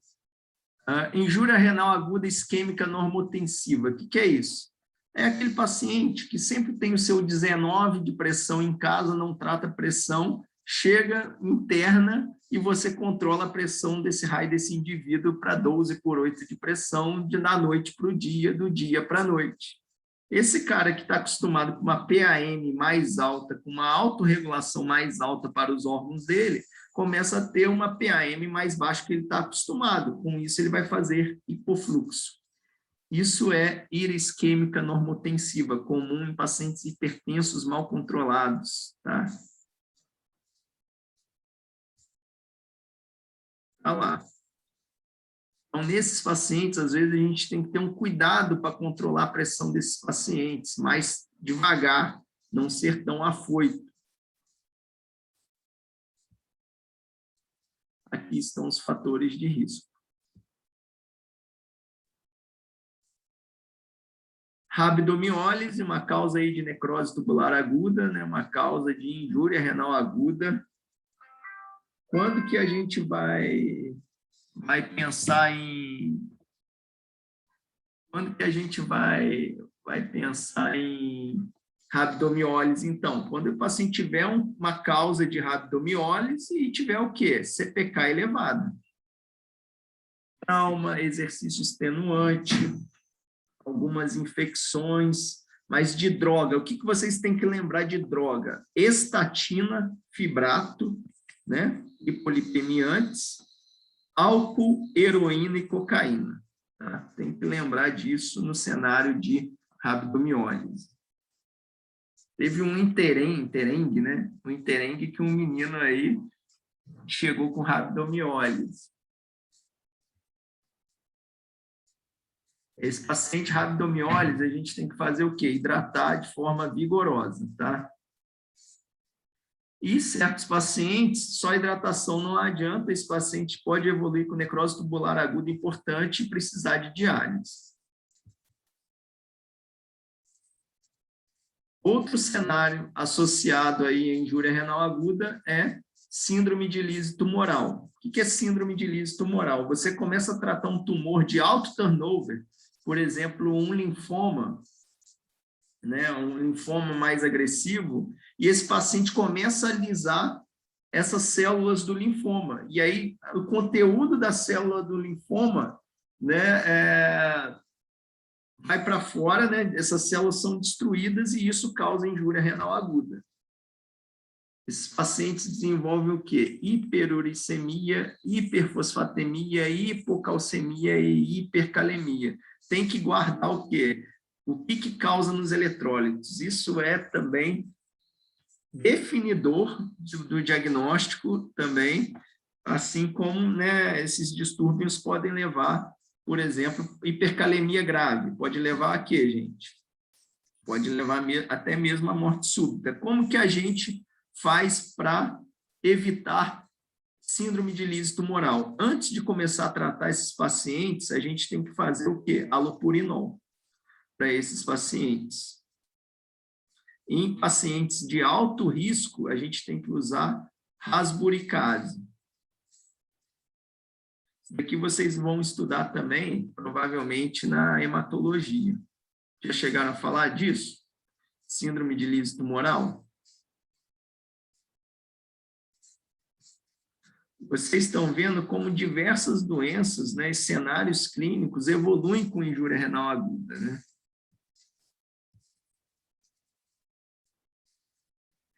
Injúria renal aguda isquêmica normotensiva. O que é isso? É aquele paciente que sempre tem o seu 19 de pressão em casa, não trata pressão, chega, interna e você controla a pressão desse raio desse indivíduo para 12/8 de pressão da noite para o dia, do dia para a noite. Esse cara que está acostumado com uma PAM mais alta, com uma autorregulação mais alta para os órgãos dele, começa a ter uma PAM mais baixa que ele está acostumado. Com isso, ele vai fazer hipofluxo. Isso é ira isquêmica normotensiva, comum em pacientes hipertensos mal controlados. Tá? Olha lá. Então, nesses pacientes, às vezes, a gente tem que ter um cuidado para controlar a pressão desses pacientes, mais devagar, não ser tão afoito. Aqui estão os fatores de risco. Rabdomiólise, uma causa aí de necrose tubular aguda, né? Uma causa de injúria renal aguda. Quando que a gente vai pensar em... Quando que a gente vai pensar em rabdomiólise? Então, quando o paciente tiver uma causa de rabdomiólise e tiver o quê? CPK elevado. Trauma, exercício extenuante, algumas infecções, mas de droga. O que vocês têm que lembrar de droga? Estatina, fibrato, né? Hipolipemiantes, álcool, heroína e cocaína. Tá? Tem que lembrar disso no cenário de rabdomiólise. Teve um interengue, né? Um interengue que um menino aí chegou com rabdomiólise. Esse paciente rabdomiólise, a gente tem que fazer o quê? Hidratar de forma vigorosa, tá? E certos pacientes, só hidratação não adianta, esse paciente pode evoluir com necrose tubular aguda importante e precisar de diálise. Outro cenário associado aí à injúria renal aguda é síndrome de lise tumoral. O que é síndrome de lise tumoral? Você começa a tratar um tumor de alto turnover, por exemplo, um linfoma, né, um linfoma mais agressivo, e esse paciente começa a lisar essas células do linfoma. E aí, o conteúdo da célula do linfoma, né, vai para fora, né? Essas células são destruídas e isso causa injúria renal aguda. Esses pacientes desenvolvem o quê? Hiperuricemia, hiperfosfatemia, hipocalcemia e hipercalemia. Tem que guardar o quê? O que causa nos eletrólitos. Isso é também definidor do diagnóstico também, assim como, né, esses distúrbios podem levar, por exemplo, hipercalemia grave. Pode levar a quê, gente? Pode levar até mesmo à morte súbita. Como que a gente faz para evitar síndrome de lise tumoral? Antes de começar a tratar esses pacientes, a gente tem que fazer o quê? Allopurinol para esses pacientes. Em pacientes de alto risco, a gente tem que usar rasburicase. Isso aqui vocês vão estudar também, provavelmente, na hematologia. Já chegaram a falar disso? Síndrome de lise tumoral? Vocês estão vendo como diversas doenças, né, cenários clínicos evoluem com injúria renal aguda, né?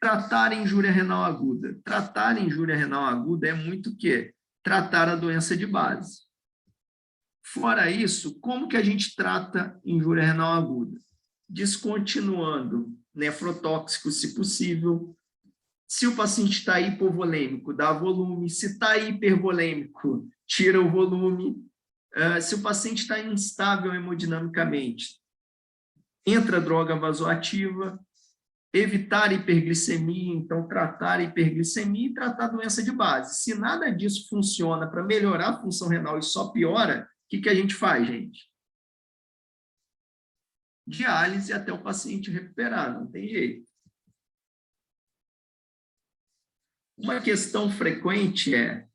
Tratar injúria renal aguda. Tratar injúria renal aguda é muito o quê? Tratar a doença de base. Fora isso, como que a gente trata injúria renal aguda? Descontinuando nefrotóxico, se possível. Se o paciente está hipovolêmico, dá volume. Se está hipervolêmico, tira o volume. Se o paciente está instável hemodinamicamente, entra droga vasoativa. Evitar hiperglicemia, então tratar hiperglicemia e tratar a doença de base. Se nada disso funciona para melhorar a função renal e só piora, o que a gente faz, gente? Diálise até o paciente recuperar, não tem jeito. Uma questão frequente é,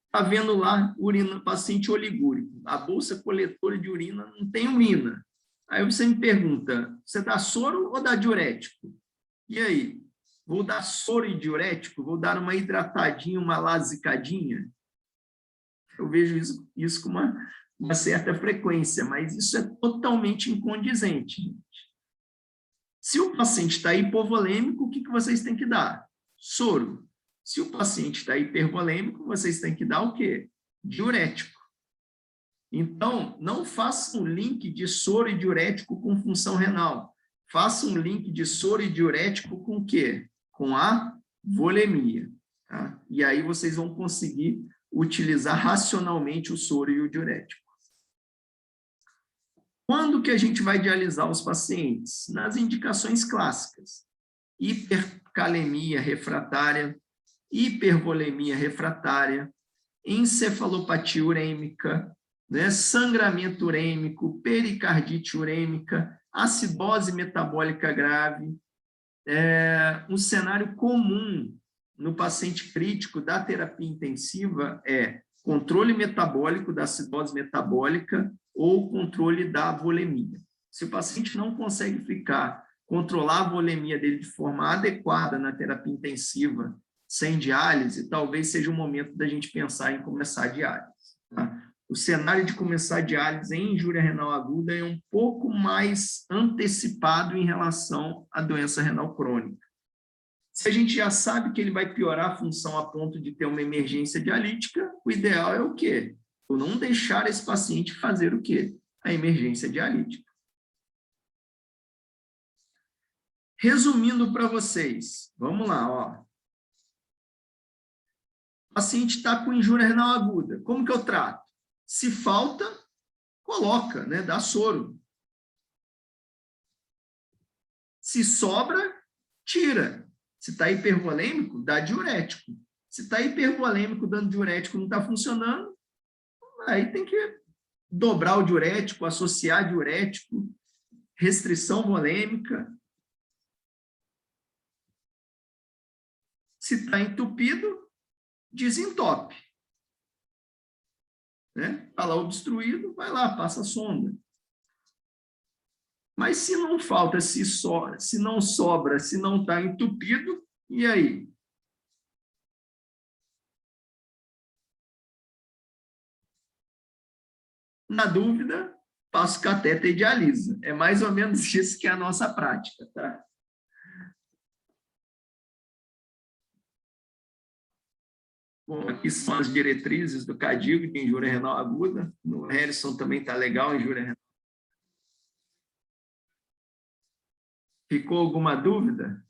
está vendo lá urina, paciente oligúrico, a bolsa coletora de urina não tem urina. Aí você me pergunta, você dá soro ou dá diurético? E aí? Vou dar soro e diurético? Vou dar uma hidratadinha, uma lasicadinha? Eu vejo isso com uma certa frequência, mas isso é totalmente incondizente, gente. Se o paciente está hipovolêmico, o que vocês têm que dar? Soro. Se o paciente está hipervolêmico, vocês têm que dar o quê? Diurético. Então, não façam um link de soro e diurético com função renal. Façam um link de soro e diurético com o quê? Com a volemia. Tá? E aí vocês vão conseguir utilizar racionalmente o soro e o diurético. Quando que a gente vai dialisar os pacientes? Nas indicações clássicas. Hipercalemia refratária, hipervolemia refratária, encefalopatia urêmica, né, sangramento urêmico, pericardite urêmica, acidose metabólica grave. Um cenário comum no paciente crítico da terapia intensiva é controle metabólico da acidose metabólica ou controle da volemia. Se o paciente não consegue controlar a volemia dele de forma adequada na terapia intensiva, sem diálise, talvez seja o momento da gente pensar em começar a diálise. Tá? O cenário de começar a diálise em injúria renal aguda é um pouco mais antecipado em relação à doença renal crônica. Se a gente já sabe que ele vai piorar a função a ponto de ter uma emergência dialítica, o ideal é o quê? Eu não deixar esse paciente fazer o quê? A emergência dialítica. Resumindo para vocês, vamos lá, ó. O paciente está com injúria renal aguda. Como que eu trato? Se falta, coloca, né? Dá soro. Se sobra, tira. Se está hipervolêmico, dá diurético. Se está hipervolêmico, dando diurético, não está funcionando, aí tem que dobrar o diurético, associar diurético, restrição volêmica. Se está entupido, desentope. Né? Está lá obstruído, vai lá, passa a sonda. Mas se não falta, se não sobra, se não está entupido, e aí? Na dúvida, passo cateter e dialisa. É mais ou menos isso que é a nossa prática, tá? Bom, aqui são as diretrizes do CADIGO de injúria renal aguda. No Harrison também está legal, injúria renal. Ficou alguma dúvida?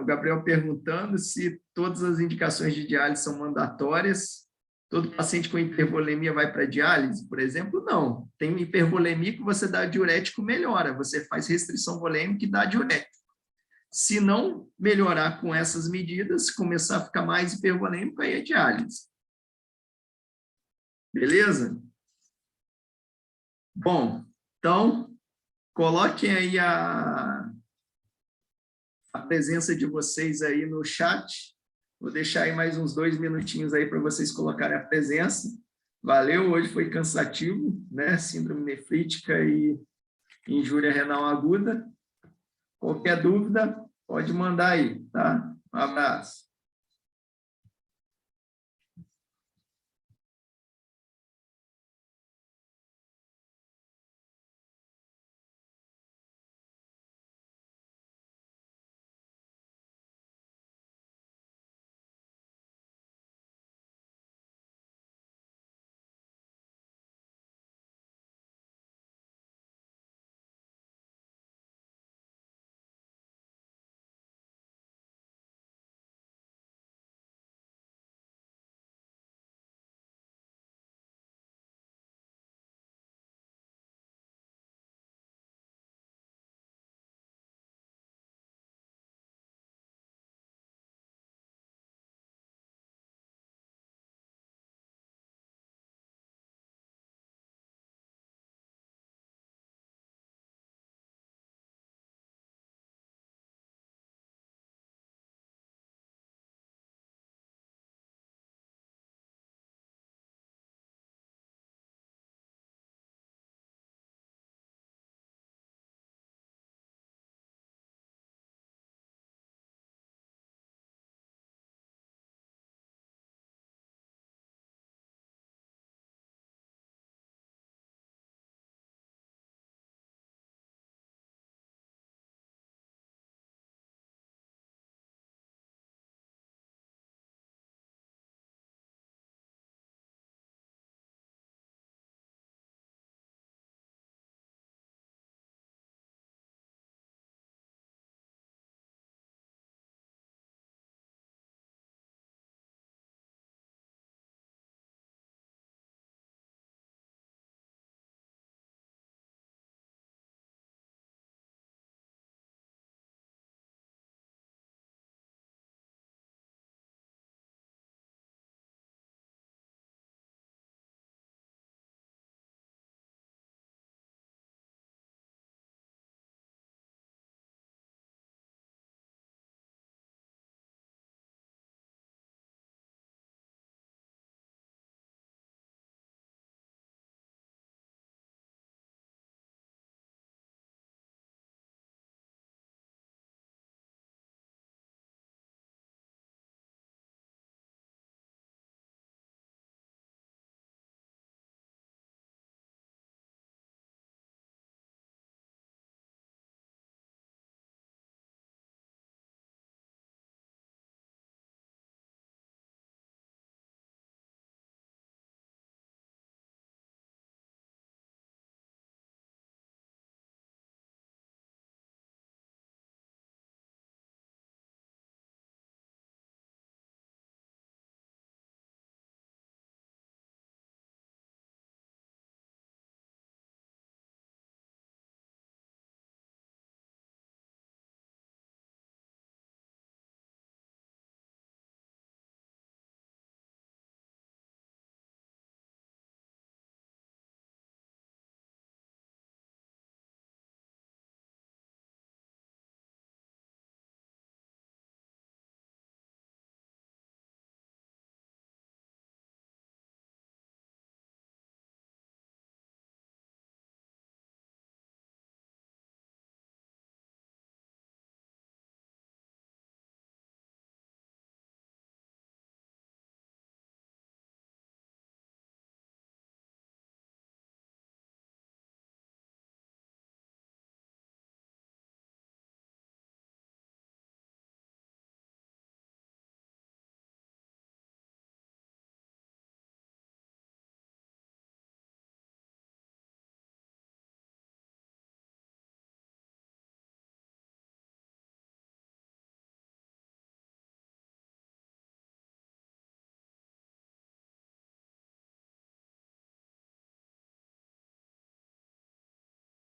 O Gabriel perguntando se todas as indicações de diálise são mandatórias. Todo paciente com hipervolemia vai para diálise, por exemplo? Não. Tem hipervolemia que você dá diurético, melhora. Você faz restrição volêmica e dá diurético. Se não melhorar com essas medidas, começar a ficar mais hipervolêmico, aí é diálise. Beleza? Bom, então, coloquem aí a presença de vocês aí no chat. Vou deixar aí mais uns 2 minutinhos aí para vocês colocarem a presença. Valeu, hoje foi cansativo, né? Síndrome nefrítica e injúria renal aguda. Qualquer dúvida, pode mandar aí, tá? Um abraço.